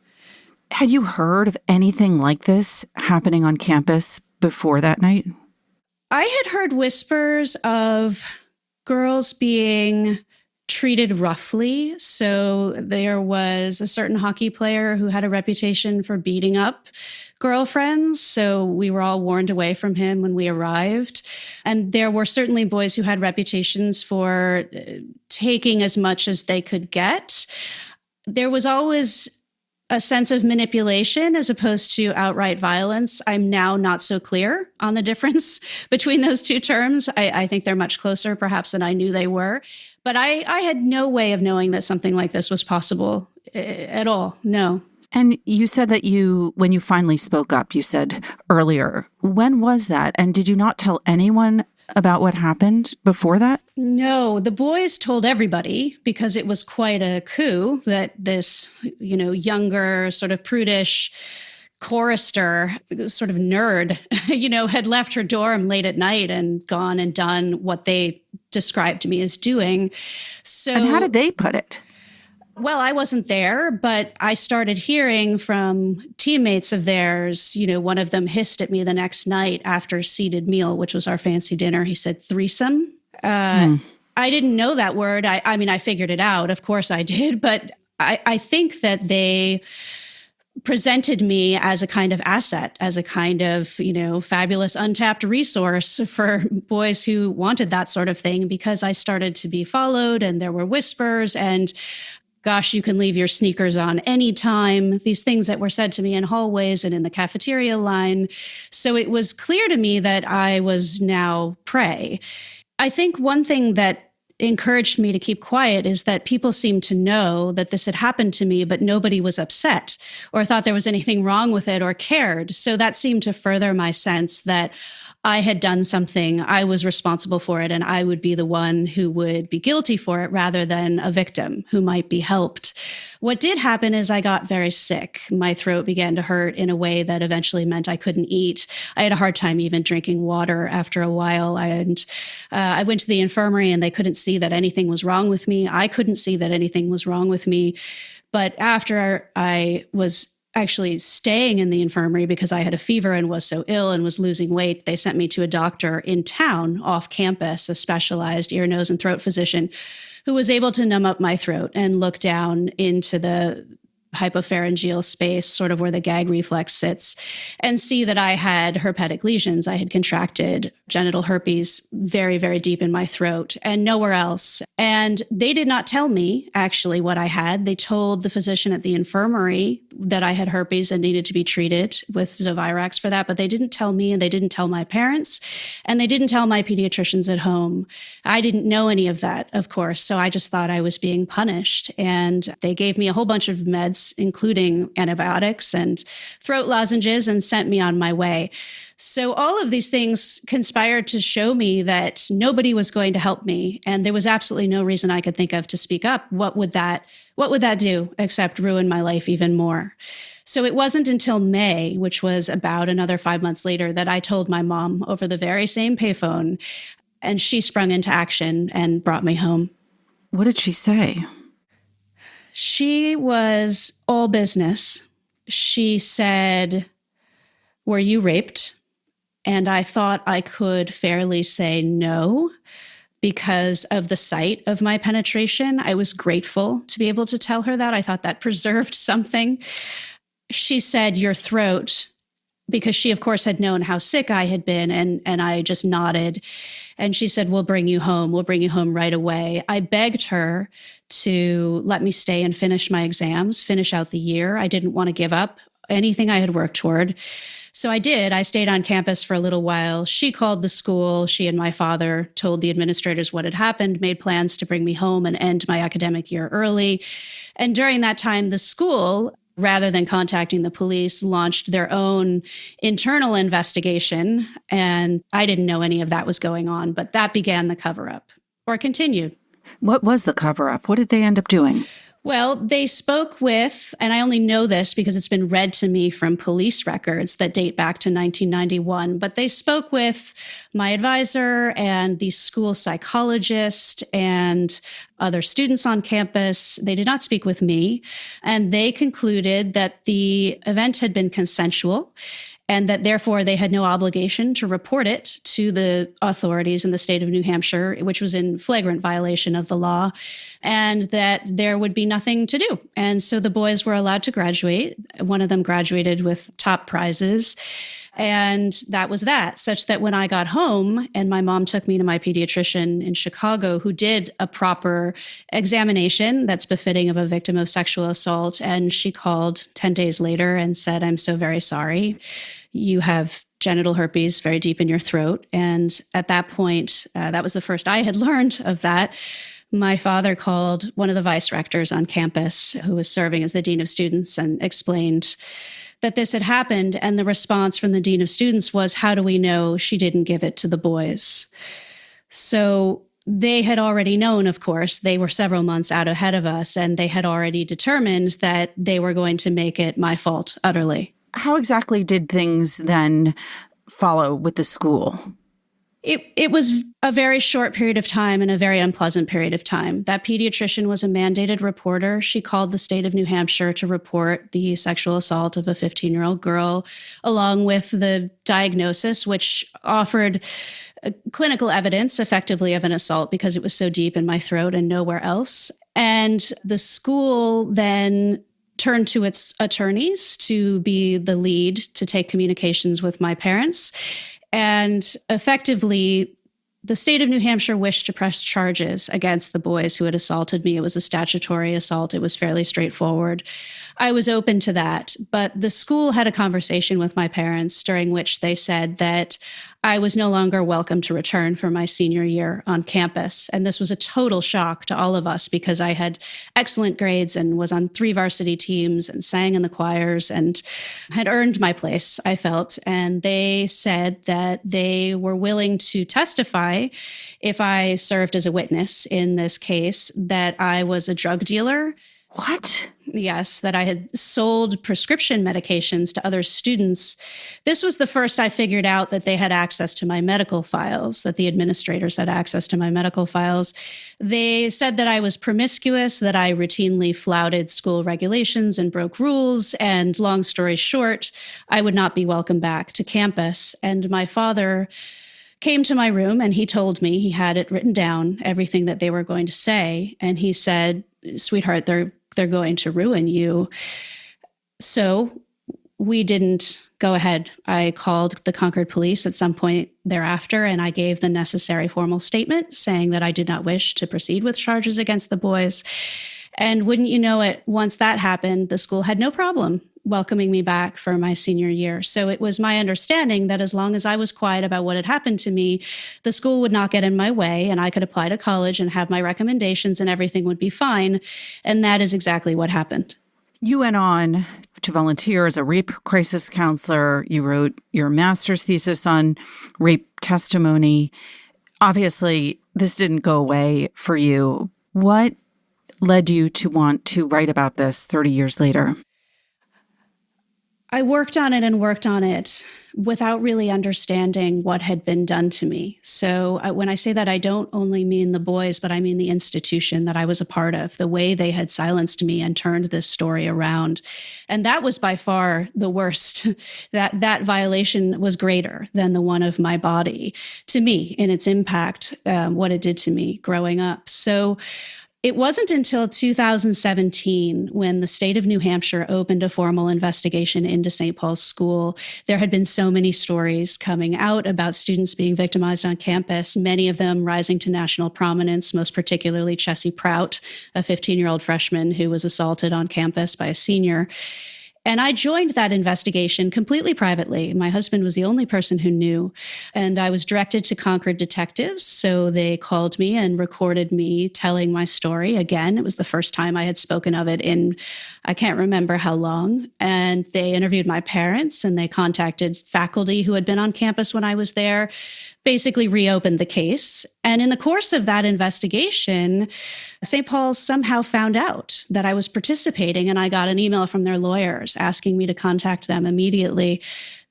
Had you heard of anything like this happening on campus before that night? I had heard whispers of girls being treated roughly. So there was a certain hockey player who had a reputation for beating up girlfriends, so we were all warned away from him when we arrived. And there were certainly boys who had reputations for taking as much as they could get. There was always a sense of manipulation as opposed to outright violence. I'm now not so clear on the difference between those two terms. I think they're much closer, perhaps, than I knew they were. But I had no way of knowing that something like this was possible at all. No. And you said that when you finally spoke up, you said earlier, when was that? And did you not tell anyone about what happened before that? No, the boys told everybody because it was quite a coup that this, younger, sort of prudish chorister, sort of nerd, had left her dorm late at night and gone and done what they described me as doing. So, and how did they put it? Well, I wasn't there, but I started hearing from teammates of theirs. One of them hissed at me the next night after seated meal, which was our fancy dinner. He said threesome. I didn't know that word. I figured it out. Of course I did. But I think that they presented me as a kind of asset, as a kind of, fabulous untapped resource for boys who wanted that sort of thing, because I started to be followed and there were whispers and, gosh, you can leave your sneakers on anytime. These things that were said to me in hallways and in the cafeteria line. So it was clear to me that I was now prey. I think one thing that encouraged me to keep quiet is that people seemed to know that this had happened to me, but nobody was upset or thought there was anything wrong with it or cared. So that seemed to further my sense that I had done something, I was responsible for it, and I would be the one who would be guilty for it rather than a victim who might be helped. What did happen is I got very sick. My throat began to hurt in a way that eventually meant I couldn't eat. I had a hard time even drinking water after a while. And I went to the infirmary and they couldn't see that anything was wrong with me. I couldn't see that anything was wrong with me. But after I was actually staying in the infirmary because I had a fever and was so ill and was losing weight, they sent me to a doctor in town off campus, a specialized ear, nose, and throat physician who was able to numb up my throat and look down into the hypopharyngeal space, sort of where the gag reflex sits, and see that I had herpetic lesions. I had contracted genital herpes very, very deep in my throat and nowhere else. And they did not tell me actually what I had. They told the physician at the infirmary that I had herpes and needed to be treated with Zelizer for that, but they didn't tell me and they didn't tell my parents and they didn't tell my pediatricians at home. I didn't know any of that, of course, so I just thought I was being punished. And they gave me a whole bunch of meds, including antibiotics and throat lozenges, and sent me on my way. So all of these things conspired to show me that nobody was going to help me, and there was absolutely no reason I could think of to speak up. What would that do except ruin my life even more? So it wasn't until May, which was about another 5 months later, that I told my mom over the very same payphone, and she sprung into action and brought me home. What did she say? She was all business. She said, "Were you raped?" And I thought I could fairly say no because of the site of my penetration. I was grateful to be able to tell her that. I thought that preserved something. She said, "Your throat," because she, of course, had known how sick I had been, and I just nodded. And she said, "We'll bring you home. We'll bring you home right away." I begged her to let me stay and finish my exams, finish out the year. I didn't want to give up anything I had worked toward. So I did. I stayed on campus for a little while. She called the school. She and my father told the administrators what had happened, made plans to bring me home and end my academic year early. And during that time, the school, rather than contacting the police, launched their own internal investigation. And I didn't know any of that was going on, but that began the cover-up, or continued. What was the cover-up? What did they end up doing? Well, they spoke with, and I only know this because it's been read to me from police records that date back to 1991, but they spoke with my advisor and the school psychologist and other students on campus. They did not speak with me, and they concluded that the event had been consensual and that therefore they had no obligation to report it to the authorities in the state of New Hampshire, which was in flagrant violation of the law, and that there would be nothing to do. And so the boys were allowed to graduate. One of them graduated with top prizes. And that was that, such that when I got home and my mom took me to my pediatrician in Chicago, who did a proper examination that's befitting of a victim of sexual assault, and she called 10 days later and said, "I'm so very sorry. You have genital herpes very deep in your throat." And at that point, that was the first I had learned of that. My father called one of the vice rectors on campus who was serving as the dean of students and explained that this had happened. And the response from the dean of students was, "How do we know she didn't give it to the boys?" So they had already known, of course. They were several months out ahead of us, and they had already determined that they were going to make it my fault utterly. How exactly did things then follow with the school? It was a very short period of time and a very unpleasant period of time. That pediatrician was a mandated reporter. She called the state of New Hampshire to report the sexual assault of a 15-year-old girl, along with the diagnosis, which offered clinical evidence effectively of an assault because it was so deep in my throat and nowhere else. And the school then turned to its attorneys to be the lead to take communications with my parents. And effectively, the state of New Hampshire wished to press charges against the boys who had assaulted me. It was a statutory assault. It was fairly straightforward. I was open to that, but the school had a conversation with my parents during which they said that I was no longer welcome to return for my senior year on campus. And this was a total shock to all of us because I had excellent grades and was on 3 varsity teams and sang in the choirs and had earned my place, I felt. And they said that they were willing to testify if I served as a witness in this case, that I was a drug dealer. What? Yes, that I had sold prescription medications to other students. This was the first I figured out that they had access to my medical files, that the administrators had access to my medical files. They said that I was promiscuous, that I routinely flouted school regulations and broke rules. And long story short, I would not be welcome back to campus. And my father came to my room and he told me, he had it written down, everything that they were going to say. And he said, "Sweetheart, they're going to ruin you." So we didn't go ahead. I called the Concord police at some point thereafter, and I gave the necessary formal statement saying that I did not wish to proceed with charges against the boys. And wouldn't you know it, once that happened, the school had no problem welcoming me back for my senior year. So it was my understanding that as long as I was quiet about what had happened to me, the school would not get in my way and I could apply to college and have my recommendations and everything would be fine. And that is exactly what happened. You went on to volunteer as a rape crisis counselor. You wrote your master's thesis on rape testimony. Obviously, this didn't go away for you. What led you to want to write about this 30 years later? I worked on it without really understanding what had been done to me. So when I say that, I don't only mean the boys, but I mean the institution that I was a part of, the way they had silenced me and turned this story around. And that was by far the worst. That violation was greater than the one of my body to me in its impact, what it did to me growing up. So it wasn't until 2017 when the state of New Hampshire opened a formal investigation into St. Paul's School. There had been so many stories coming out about students being victimized on campus, many of them rising to national prominence, most particularly Chessie Prout, a 15-year-old freshman who was assaulted on campus by a senior. And I joined that investigation completely privately. My husband was the only person who knew. And I was directed to Concord detectives. So they called me and recorded me telling my story. Again, it was the first time I had spoken of it in, I can't remember how long. And they interviewed my parents and they contacted faculty who had been on campus when I was there, basically reopened the case. And in the course of that investigation, St. Paul's somehow found out that I was participating, and I got an email from their lawyers asking me to contact them immediately.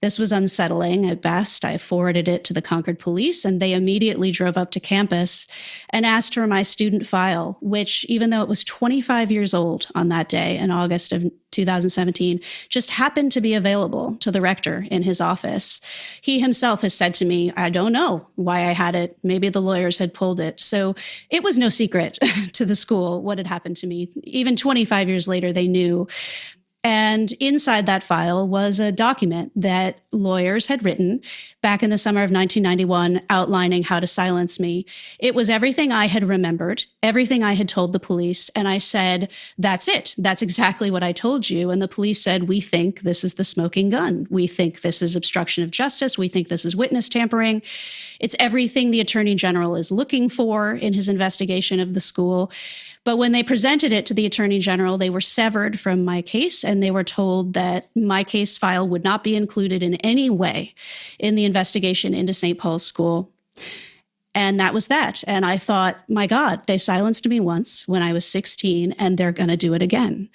This was unsettling at best. I forwarded it to the Concord police, and they immediately drove up to campus and asked for my student file, which, even though it was 25 years old on that day in August of 2017, just happened to be available to the rector in his office. He himself has said to me, I don't know why I had it. Maybe the lawyers had pulled it. So it was no secret to the school what had happened to me. Even 25 years later, they knew. And inside that file was a document that lawyers had written back in the summer of 1991 outlining how to silence me. It was everything I had remembered, everything I had told the police. And I said, that's it. That's exactly what I told you. And the police said, we think this is the smoking gun. We think this is obstruction of justice. We think this is witness tampering. It's everything the Attorney General is looking for in his investigation of the school. But when they presented it to the Attorney General, they were severed from my case, and they were told that my case file would not be included in any way in the investigation into St. Paul's School. And that was that. And I thought, my God, they silenced me once when I was 16, and they're going to do it again.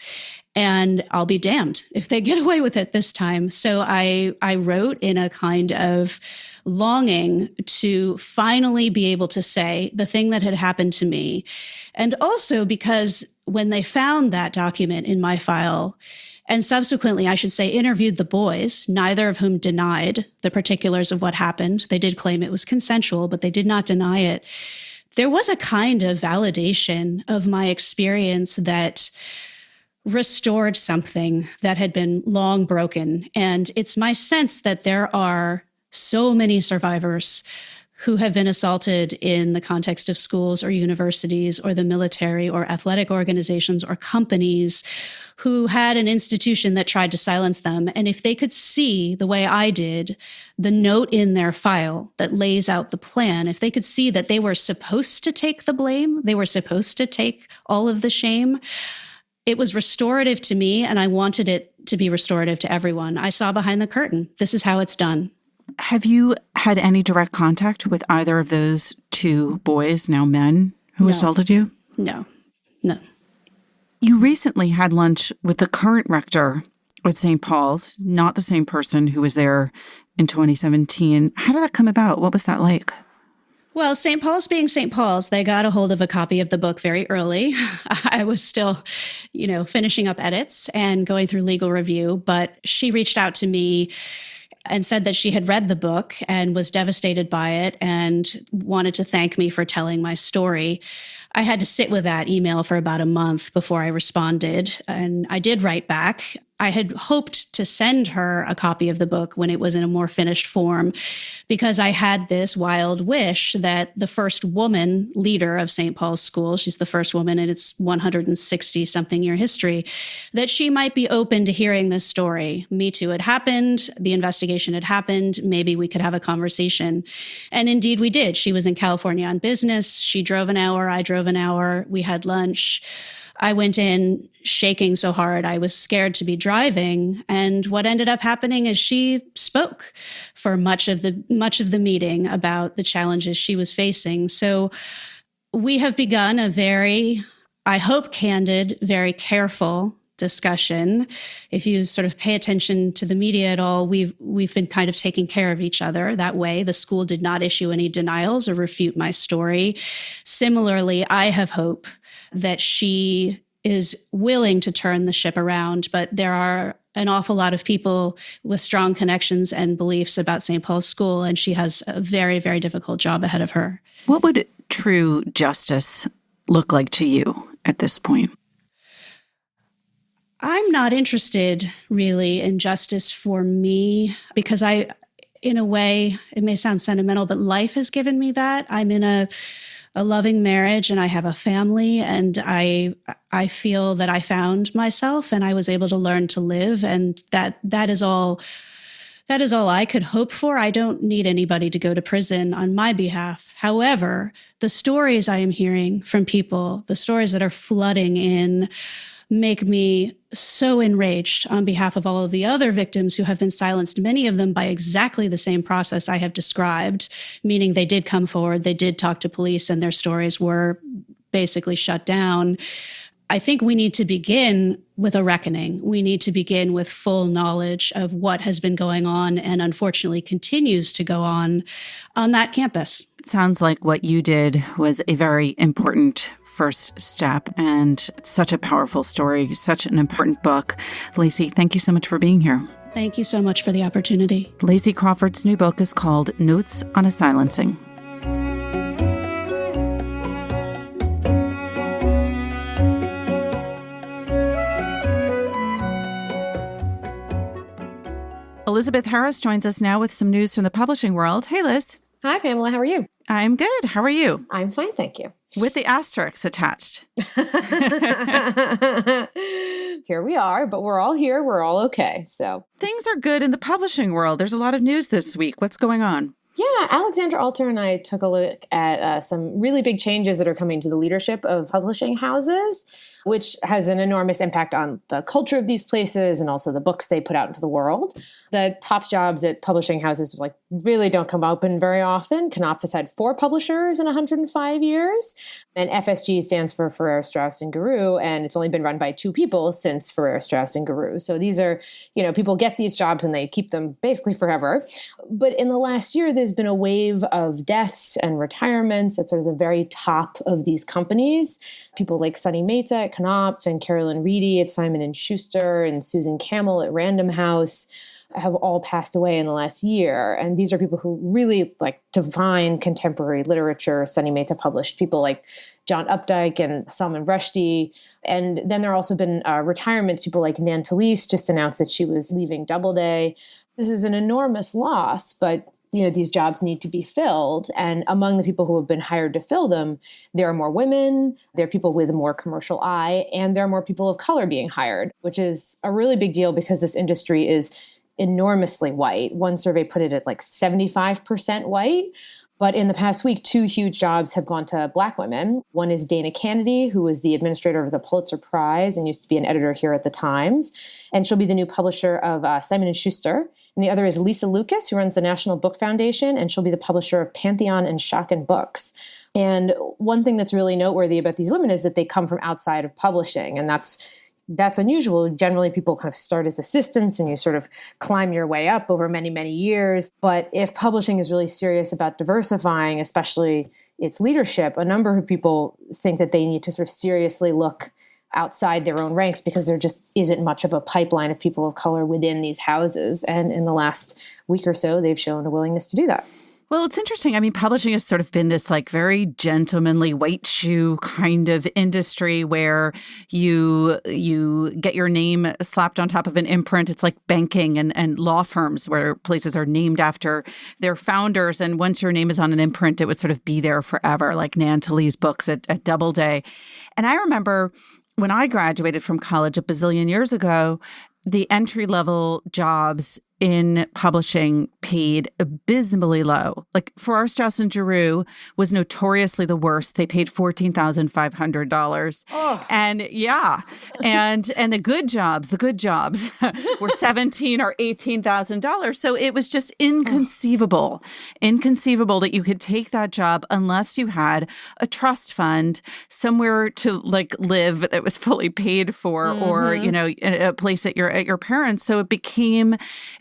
And I'll be damned if they get away with it this time. So I wrote in a kind of longing to finally be able to say the thing that had happened to me. And also because when they found that document in my file, and subsequently, I should say, interviewed the boys, neither of whom denied the particulars of what happened. They did claim it was consensual, but they did not deny it. There was a kind of validation of my experience that restored something that had been long broken. And it's my sense that there are so many survivors who have been assaulted in the context of schools or universities or the military or athletic organizations or companies who had an institution that tried to silence them. And if they could see the way I did, the note in their file that lays out the plan, if they could see that they were supposed to take the blame, they were supposed to take all of the shame, it was restorative to me, and I wanted it to be restorative to everyone. I saw behind the curtain. This is how it's done. Have you had any direct contact with either of those two boys, now men, who assaulted you? No. You recently had lunch with the current rector at St. Paul's, not the same person who was there in 2017. How did that come about? What was that like? Well, St. Paul's being St. Paul's, they got a hold of a copy of the book very early. I was still, finishing up edits and going through legal review, but she reached out to me and said that she had read the book and was devastated by it and wanted to thank me for telling my story. I had to sit with that email for about a month before I responded, and I did write back. I had hoped to send her a copy of the book when it was in a more finished form, because I had this wild wish that the first woman leader of St. Paul's School, she's the first woman in its 160-something year history, that she might be open to hearing this story. Me Too had happened. The investigation had happened. Maybe we could have a conversation. And indeed we did. She was in California on business. She drove an hour. I drove an hour. We had lunch. I went in shaking so hard I was scared to be driving. And what ended up happening is she spoke for much of the meeting about the challenges she was facing. So we have begun a very, I hope, candid, very careful discussion. If you sort of pay attention to the media at all, we've been kind of taking care of each other that way. The school did not issue any denials or refute my story. Similarly, I have hope that she is willing to turn the ship around, but there are an awful lot of people with strong connections and beliefs about St. Paul's School, and she has a very, very difficult job ahead of her. What would true justice look like to you at this point? I'm not interested really in justice for me because in a way, it may sound sentimental, but life has given me that. I'm in a loving marriage and I have a family, and I feel that I found myself and I was able to learn to live, and that is all I could hope for. I don't need anybody to go to prison on my behalf. However, the stories I am hearing from people, the stories that are flooding in, make me so enraged on behalf of all of the other victims who have been silenced, many of them by exactly the same process I have described, meaning they did come forward, they did talk to police, and their stories were basically shut down. I think we need to begin with a reckoning. We need to begin with full knowledge of what has been going on and unfortunately continues to go on that campus. It sounds like what you did was a very important first step and such a powerful story, such an important book. Lacy, thank you so much for being here. Thank you so much for the opportunity. Lacy Crawford's new book is called Notes on a Silencing. Elizabeth Harris joins us now with some news from the publishing world. Hey, Liz. Hi, Pamela. How are you? I'm good. How are you? I'm fine, thank you. With the asterisks attached. Here we are, but we're all here. We're all okay. So things are good in the publishing world. There's a lot of news this week. What's going on? Yeah, Alexandra Alter and I took a look at some really big changes that are coming to the leadership of publishing houses, which has an enormous impact on the culture of these places and also the books they put out into the world. The top jobs at publishing houses really don't come open very often. Knopf has had 4 publishers in 105 years, and FSG stands for Ferrer, Strauss and Giroux, and it's only been run by 2 people since Ferrer, Strauss and Giroux. So these are, people get these jobs and they keep them basically forever. But in the last year, there's been a wave of deaths and retirements at sort of the very top of these companies. People like Sunny Mehta at Knopf and Carolyn Reedy at Simon & Schuster and Susan Campbell at Random House have all passed away in the last year. And these are people who really define contemporary literature. Sunny Mehta published people like John Updike and Salman Rushdie. And then there have also been retirements. People like Nan Talese just announced that she was leaving Doubleday. This is an enormous loss, but these jobs need to be filled. And among the people who have been hired to fill them, there are more women, there are people with a more commercial eye, and there are more people of color being hired, which is a really big deal because this industry is enormously white. One survey put it at 75% white. But in the past week, 2 huge jobs have gone to Black women. One is Dana Kennedy, who was the administrator of the Pulitzer Prize and used to be an editor here at the Times. And she'll be the new publisher of Simon & Schuster. And the other is Lisa Lucas, who runs the National Book Foundation, and she'll be the publisher of Pantheon and Schocken Books. And one thing that's really noteworthy about these women is that they come from outside of publishing, and that's unusual. Generally, people kind of start as assistants and you sort of climb your way up over many, many years. But if publishing is really serious about diversifying, especially its leadership, a number of people think that they need to sort of seriously look outside their own ranks because there just isn't much of a pipeline of people of color within these houses. And in the last week or so, they've shown a willingness to do that. Well, it's interesting. I mean, publishing has sort of been this very gentlemanly white shoe kind of industry where you get your name slapped on top of an imprint. It's like banking and law firms where places are named after their founders. And once your name is on an imprint, it would sort of be there forever, like Nan Talese books at Doubleday. And I remember when I graduated from college a bazillion years ago, the entry-level jobs in publishing paid abysmally low. Farrar, Straus and Giroux was notoriously the worst. They paid $14,500. Oh. And and the good jobs were $17,000 or $18,000. So it was just inconceivable that you could take that job unless you had a trust fund, somewhere to live that was fully paid for, or a place at your parents. So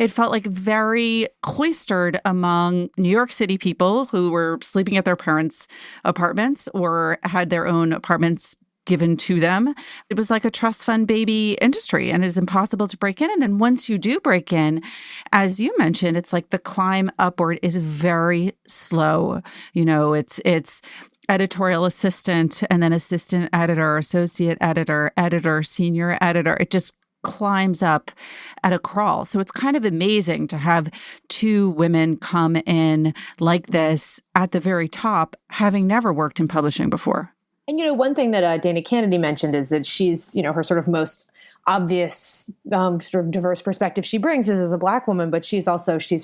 it felt very cloistered among New York City people who were sleeping at their parents' apartments or had their own apartments given to them. It was like a trust fund baby industry, and it is impossible to break in. And then once you do break in, as you mentioned, it's the climb upward is very slow. It's editorial assistant and then assistant editor, associate editor, senior editor. It just climbs up at a crawl. So it's kind of amazing to have 2 women come in like this at the very top, having never worked in publishing before. And, one thing that Dana Kennedy mentioned is that she's, her sort of most obvious sort of diverse perspective she brings is as a Black woman, but she's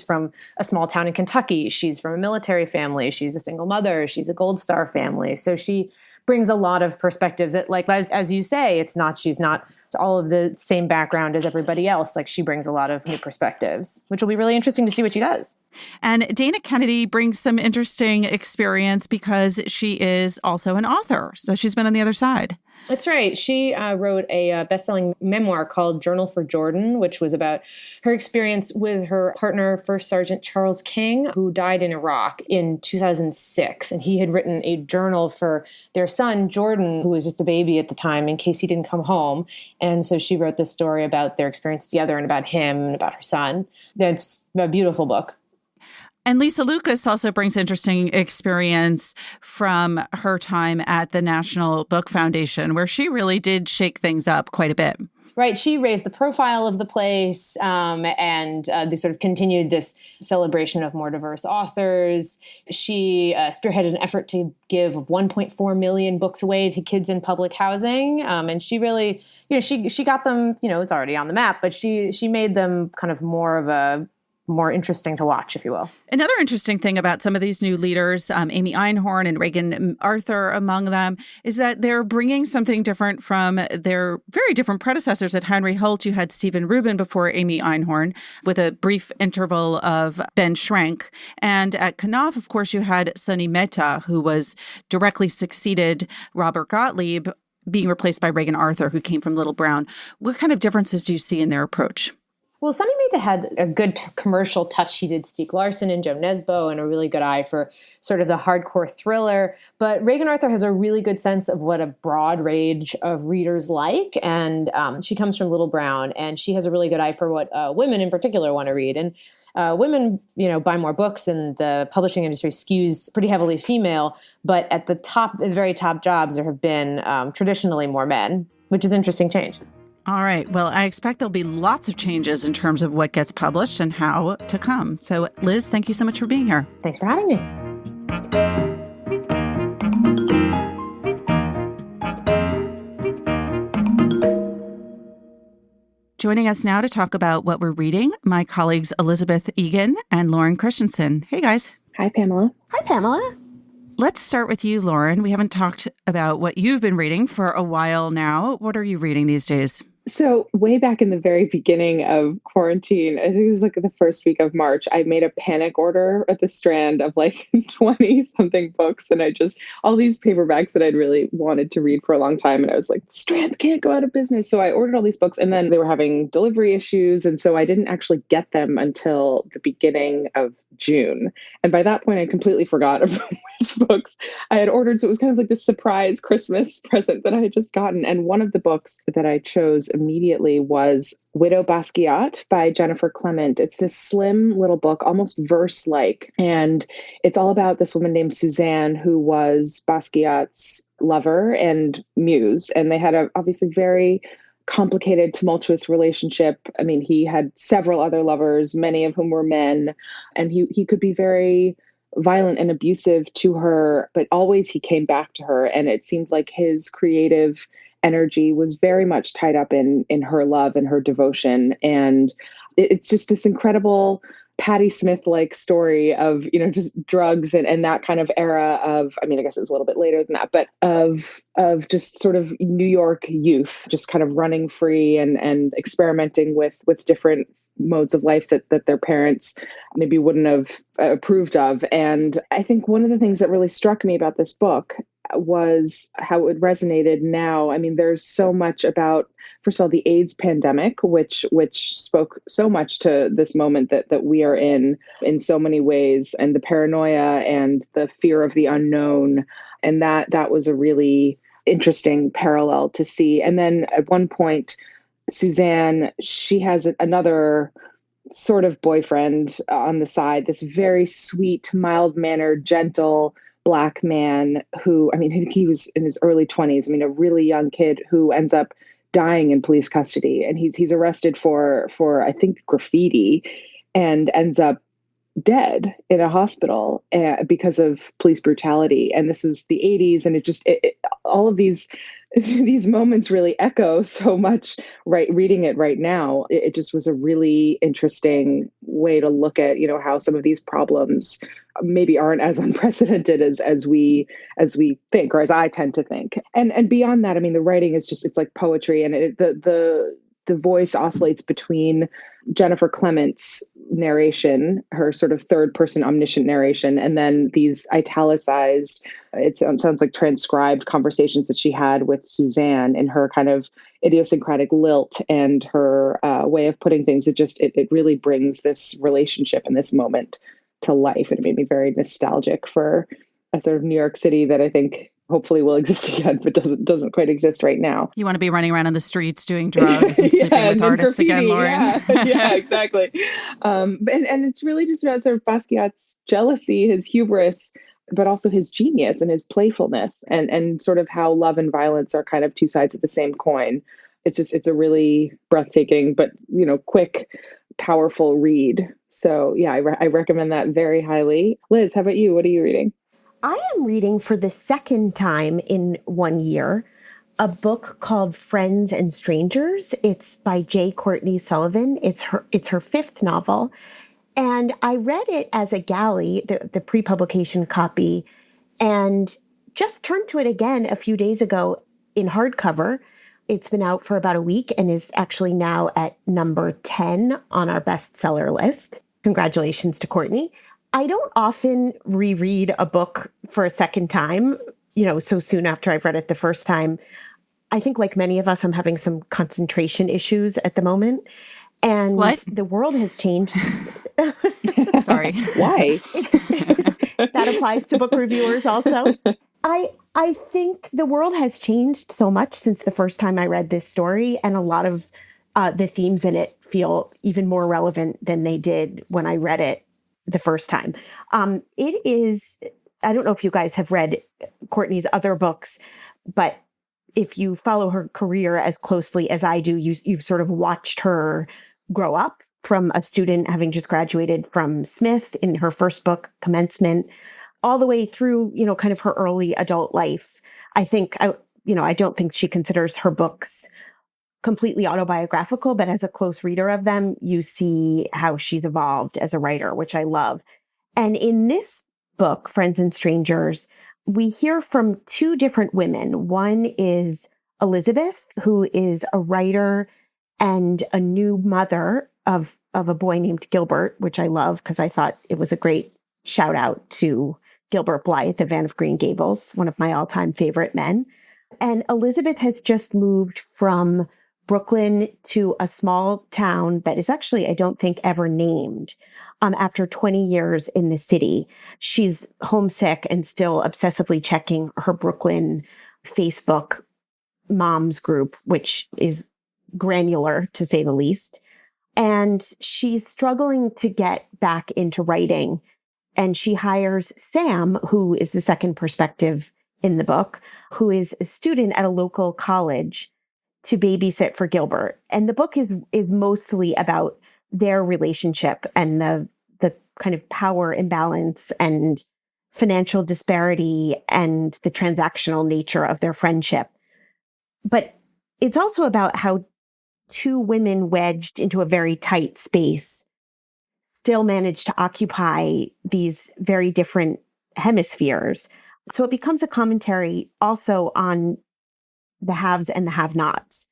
from a small town in Kentucky. She's from a military family. She's a single mother. She's a Gold Star family. So she brings a lot of perspectives that, as you say, she's not all of the same background as everybody else. She brings a lot of new perspectives, which will be really interesting to see what she does. And Dana Kennedy brings some interesting experience because she is also an author. So she's been on the other side. That's right. She wrote a best-selling memoir called Journal for Jordan, which was about her experience with her partner, First Sergeant Charles King, who died in Iraq in 2006. And he had written a journal for their son, Jordan, who was just a baby at the time, in case he didn't come home. And so she wrote this story about their experience together and about him and about her son. It's a beautiful book. And Lisa Lucas also brings interesting experience from her time at the National Book Foundation, where she really did shake things up quite a bit. Right. She raised the profile of the place and they sort of continued this celebration of more diverse authors. She spearheaded an effort to give 1.4 million books away to kids in public housing. And she really, she got them, it's already on the map, but she made them kind of more interesting to watch, if you will. Another interesting thing about some of these new leaders, Amy Einhorn and Reagan Arthur among them, is that they're bringing something different from their very different predecessors. At Henry Holt, you had Stephen Rubin before Amy Einhorn, with a brief interval of Ben Schrank. And at Knopf, of course, you had Sunny Mehta, who was directly succeeded Robert Gottlieb, being replaced by Reagan Arthur, who came from Little Brown. What kind of differences do you see in their approach? Well, Sunny Mehta had a good commercial touch. He did Stieg Larsson and Joe Nesbo and a really good eye for sort of the hardcore thriller. But Reagan Arthur has a really good sense of what a broad range of readers like. And she comes from Little Brown, and she has a really good eye for what women in particular want to read. And women, buy more books, and the publishing industry skews pretty heavily female. But at the very top jobs, there have been traditionally more men, which is an interesting change. All right. Well, I expect there'll be lots of changes in terms of what gets published and how to come. So, Liz, thank you so much for being here. Thanks for having me. Joining us now to talk about what we're reading, my colleagues Elizabeth Egan and Lauren Christensen. Hey, guys. Hi, Pamela. Hi, Pamela. Let's start with you, Lauren. We haven't talked about what you've been reading for a while now. What are you reading these days? So way back in the very beginning of quarantine, I think it was like the first week of March, I made a panic order at the Strand of like 20 something books. And all these paperbacks that I'd really wanted to read for a long time. And I was like, the Strand can't go out of business. So I ordered all these books, and then they were having delivery issues. And so I didn't actually get them until the beginning of June. And by that point, I completely forgot about which books I had ordered. So it was kind of like this surprise Christmas present that I had just gotten. And one of the books that I chose immediately was Widow Basquiat by Jennifer Clement. It's this slim little book, almost verse-like. And it's all about this woman named Suzanne, who was Basquiat's lover and muse. And they had a obviously very complicated, tumultuous relationship. I mean, he had several other lovers, many of whom were men, and he could be very violent and abusive to her, but always he came back to her. And it seemed like his creative energy was very much tied up in her love and her devotion. And it's just this incredible Patti Smith-like story of, just drugs and that kind of era of, I mean, I guess it was a little bit later than that, but of just sort of New York youth, just kind of running free and experimenting with different modes of life that their parents maybe wouldn't have approved of. And I think one of the things that really struck me about this book was how it resonated now. I mean, there's so much about, first of all, the AIDS pandemic, which spoke so much to this moment that we are in so many ways, and the paranoia and the fear of the unknown. And that was a really interesting parallel to see. And then at one point, Suzanne, she has another sort of boyfriend on the side, this very sweet, mild-mannered, gentle Black man who, I mean, I think he was in his early 20s. I mean, a really young kid who ends up dying in police custody. And he's arrested for I think, graffiti, and ends up dead in a hospital because of police brutality. And this was the 80s. And all of these moments really echo so much, right? Reading it right now, it just was a really interesting way to look at, how some of these problems maybe aren't as unprecedented as we think, or as I tend to think. And beyond that, I mean, the writing is it's like poetry, and the the voice oscillates between Jennifer Clement's narration, her sort of third person omniscient narration, and then these italicized, it sounds like transcribed conversations that she had with Suzanne in her kind of idiosyncratic lilt and her way of putting things. It really brings this relationship and this moment to life. And it made me very nostalgic for a sort of New York City that I think hopefully will exist again, but doesn't quite exist right now. You want to be running around in the streets doing drugs and sleeping with artists graffiti, again, Lauren. Yeah, exactly. And it's really just about sort of Basquiat's jealousy, his hubris, but also his genius and his playfulness, and sort of how love and violence are kind of two sides of the same coin. It's a really breathtaking, but quick, powerful read. So yeah, I recommend that very highly. Liz, how about you? What are you reading? I am reading for the second time in 1 year a book called Friends and Strangers. It's by J. Courtney Sullivan. It's her fifth novel. And I read it as a galley, the pre-publication copy, and just turned to it again a few days ago in hardcover. It's been out for about a week and is actually now at number 10 on our bestseller list. Congratulations to Courtney. I don't often reread a book for a second time, so soon after I've read it the first time. I think like many of us, I'm having some concentration issues at the moment. And what? The world has changed. Sorry. Why? That applies to book reviewers also. I think the world has changed so much since the first time I read this story, and a lot of the themes in it feel even more relevant than they did when I read it the first time. It is, I don't know if you guys have read Courtney's other books, but if you follow her career as closely as I do, you've sort of watched her grow up from a student having just graduated from Smith in her first book, Commencement, all the way through, kind of her early adult life. I don't think she considers her books completely autobiographical, but as a close reader of them, you see how she's evolved as a writer, which I love. And in this book, Friends and Strangers, we hear from two different women. One is Elizabeth, who is a writer and a new mother of a boy named Gilbert, which I love because I thought it was a great shout out to Gilbert Blythe of Anne of Green Gables, one of my all-time favorite men. And Elizabeth has just moved from Brooklyn to a small town that is actually, I don't think, ever named. After 20 years in the city, she's homesick and still obsessively checking her Brooklyn Facebook moms group, which is granular to say the least. And she's struggling to get back into writing. And she hires Sam, who is the second perspective in the book, who is a student at a local college, to babysit for Gilbert. And the book is mostly about their relationship and the kind of power imbalance and financial disparity and the transactional nature of their friendship. But it's also about how two women wedged into a very tight space still manage to occupy these very different hemispheres. So it becomes a commentary also on the haves and the have-nots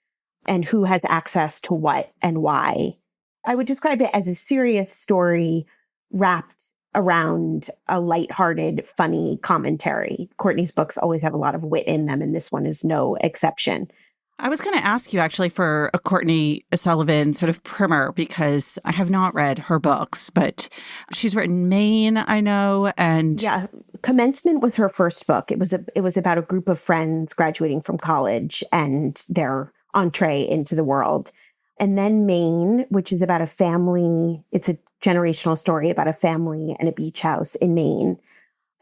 and who has access to what and why. I would describe it as a serious story wrapped around a lighthearted, funny commentary. Courtney's books always have a lot of wit in them, and this one is no exception. I was going to ask you actually for a Courtney Sullivan sort of primer, because I have not read her books, but she's written Maine, I know, and yeah, Commencement was her first book. It was about a group of friends graduating from college and their entree into the world. And then Maine, which is about a family. It's a generational story about a family and a beach house in Maine.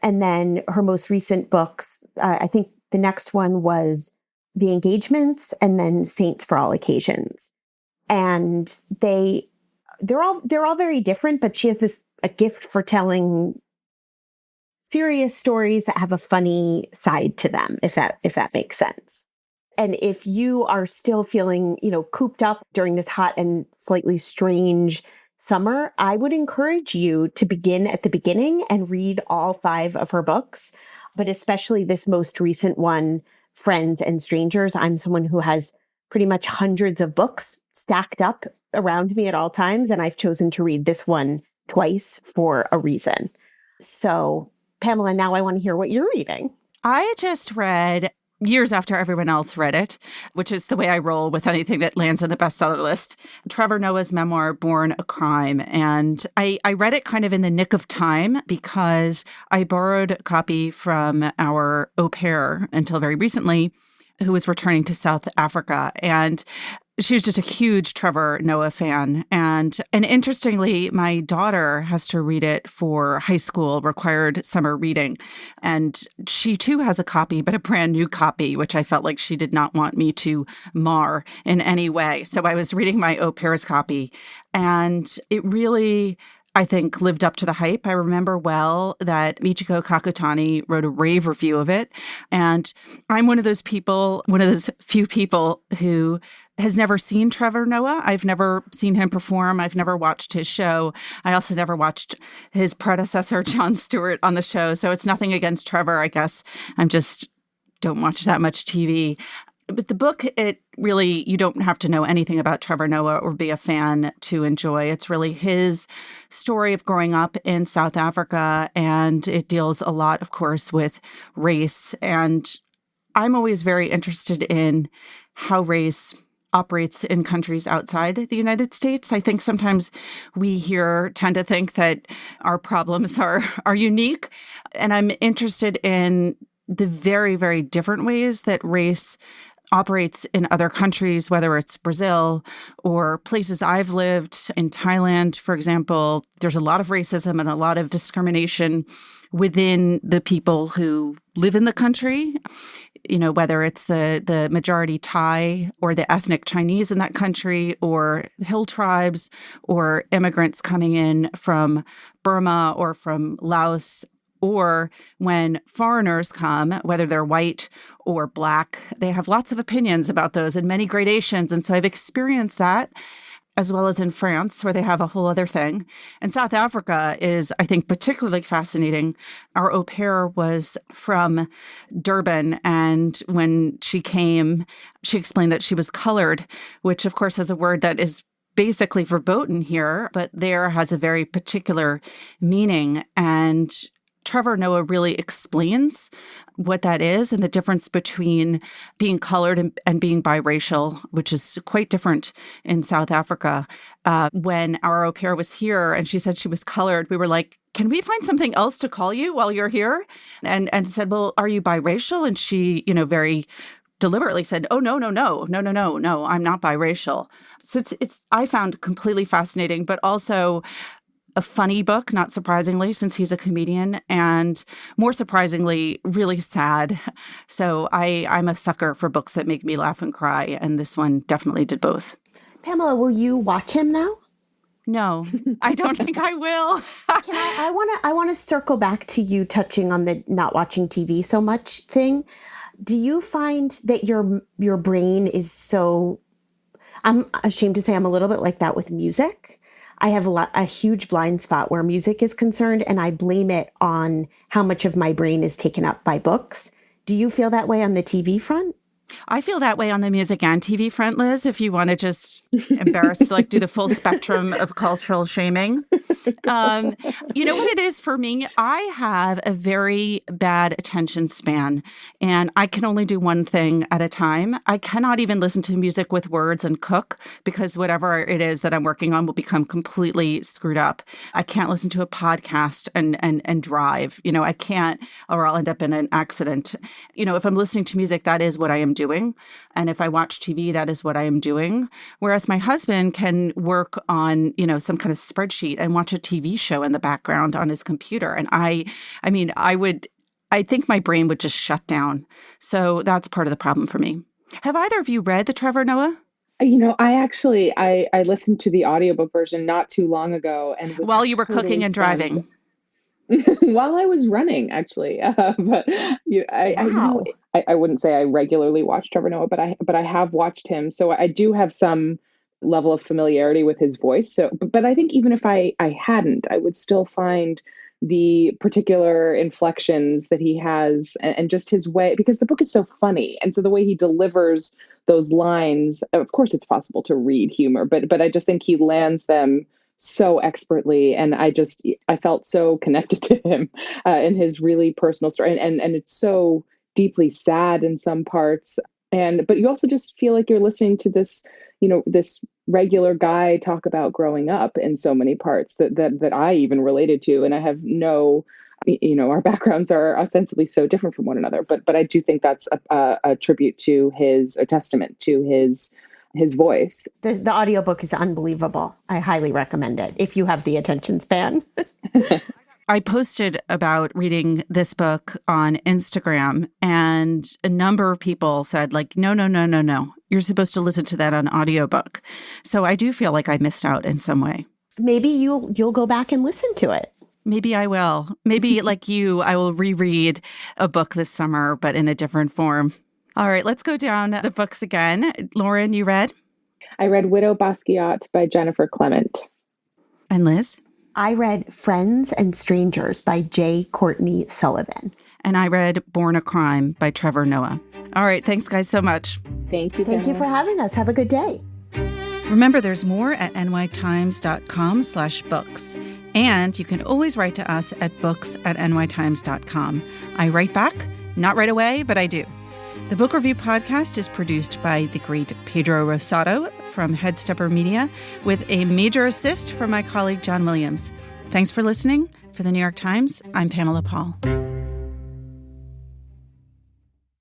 And then her most recent books, I think the next one was The Engagements, and then Saints for All Occasions. And they're all very different, but she has a gift for telling serious stories that have a funny side to them, if that makes sense. And if you are still feeling, cooped up during this hot and slightly strange summer, I would encourage you to begin at the beginning and read all 5 of her books, but especially this most recent one, Friends and Strangers. I'm someone who has pretty much hundreds of books stacked up around me at all times, and I've chosen to read this one twice for a reason. So, Pamela, now I want to hear what you're reading. I just read years after everyone else read it, which is the way I roll with anything that lands on the bestseller list, Trevor Noah's memoir, Born a Crime. And I read it kind of in the nick of time because I borrowed a copy from our au pair until very recently, who was returning to South Africa. And she was just a huge Trevor Noah fan. And interestingly, my daughter has to read it for high school required summer reading. And she too has a copy, but a brand new copy, which I felt like she did not want me to mar in any way. So I was reading my au pair's copy, and it really, I think, lived up to the hype. I remember well that Michiko Kakutani wrote a rave review of it. And I'm one of those people, one of those few people who has never seen Trevor Noah. I've never seen him perform. I've never watched his show. I also never watched his predecessor, Jon Stewart, on the show. So it's nothing against Trevor. I guess I'm just don't watch that much TV. But the book, it really, you don't have to know anything about Trevor Noah or be a fan to enjoy. It's really his story of growing up in South Africa, and it deals a lot, of course, with race. And I'm always very interested in how race operates in countries outside the United States. I think sometimes we here tend to think that our problems are unique. And I'm interested in the very, very different ways that race operates in other countries, whether it's Brazil or places I've lived in Thailand, for example. There's a lot of racism and a lot of discrimination within the people who live in the country. You know, whether it's the majority Thai or the ethnic Chinese in that country, or hill tribes, or immigrants coming in from Burma or from Laos, or when foreigners come, whether they're white or Black, they have lots of opinions about those and many gradations. And so I've experienced that, as well as in France, where they have a whole other thing. And South Africa is, I think, particularly fascinating. Our au pair was from Durban, and when she came, she explained that she was colored, which, of course, is a word that is basically verboten here, but there has a very particular meaning. And Trevor Noah really explains what that is and the difference between being colored and being biracial, which is quite different in South Africa. When our au pair was here and she said she was colored, we were like, can we find something else to call you while you're here? And said, well, are you biracial? And she, very deliberately said, oh, no, I'm not biracial. So it's I found completely fascinating, but also a funny book, not surprisingly, since he's a comedian, and more surprisingly, really sad. So I'm a sucker for books that make me laugh and cry, and this one definitely did both. Pamela, will you watch him now? No, I don't think I will. I want to circle back to you touching on the not watching TV so much thing. Do you find that your brain is so, I'm ashamed to say I'm a little bit like that with music. I have a huge blind spot where music is concerned, and I blame it on how much of my brain is taken up by books. Do you feel that way on the TV front? I feel that way on the music and TV front, Liz, if you want to just embarrass, do the full spectrum of cultural shaming. You know what it is for me? I have a very bad attention span, and I can only do one thing at a time. I cannot even listen to music with words and cook, because whatever it is that I'm working on will become completely screwed up. I can't listen to a podcast and drive. I can't, or I'll end up in an accident. If I'm listening to music, that is what I am doing. And if I watch TV, that is what I am doing. Whereas my husband can work on, some kind of spreadsheet and watch a TV show in the background on his computer. And I think my brain would just shut down. So that's part of the problem for me. Have either of you read the Trevor Noah? I listened to the audiobook version not too long ago. And while you were cooking and driving? While I was running, actually. But I wouldn't say I regularly watch Trevor Noah, but I have watched him. So I do have some level of familiarity with his voice. So, but I think even if I hadn't, I would still find the particular inflections that he has and just his way, because the book is so funny. And so the way he delivers those lines, of course, it's possible to read humor, but I just think he lands them so expertly. And I felt so connected to him in his really personal story. And it's so deeply sad in some parts. But you also just feel like you're listening to this, this regular guy talk about growing up in so many parts that I even related to. And I have our backgrounds are ostensibly so different from one another, but I do think that's a tribute to a testament to his voice. The audiobook is unbelievable. I highly recommend it if you have the attention span. I posted about reading this book on Instagram, and a number of people said, like, no. You're supposed to listen to that on audiobook. So I do feel like I missed out in some way. Maybe you'll go back and listen to it. Maybe I will. Maybe like you, I will reread a book this summer, but in a different form. All right, let's go down the books again. Lauren, you read? I read Widow Basquiat by Jennifer Clement. And Liz? I read Friends and Strangers by J. Courtney Sullivan. And I read Born a Crime by Trevor Noah. All right, thanks guys so much. Thank you. Thank you for having us. Have a good day. Remember, there's more at nytimes.com/books. And you can always write to us at books@nytimes.com. I write back, not right away, but I do. The Book Review Podcast is produced by the great Pedro Rosado from Headstepper Media, with a major assist from my colleague John Williams. Thanks for listening. For the New York Times, I'm Pamela Paul.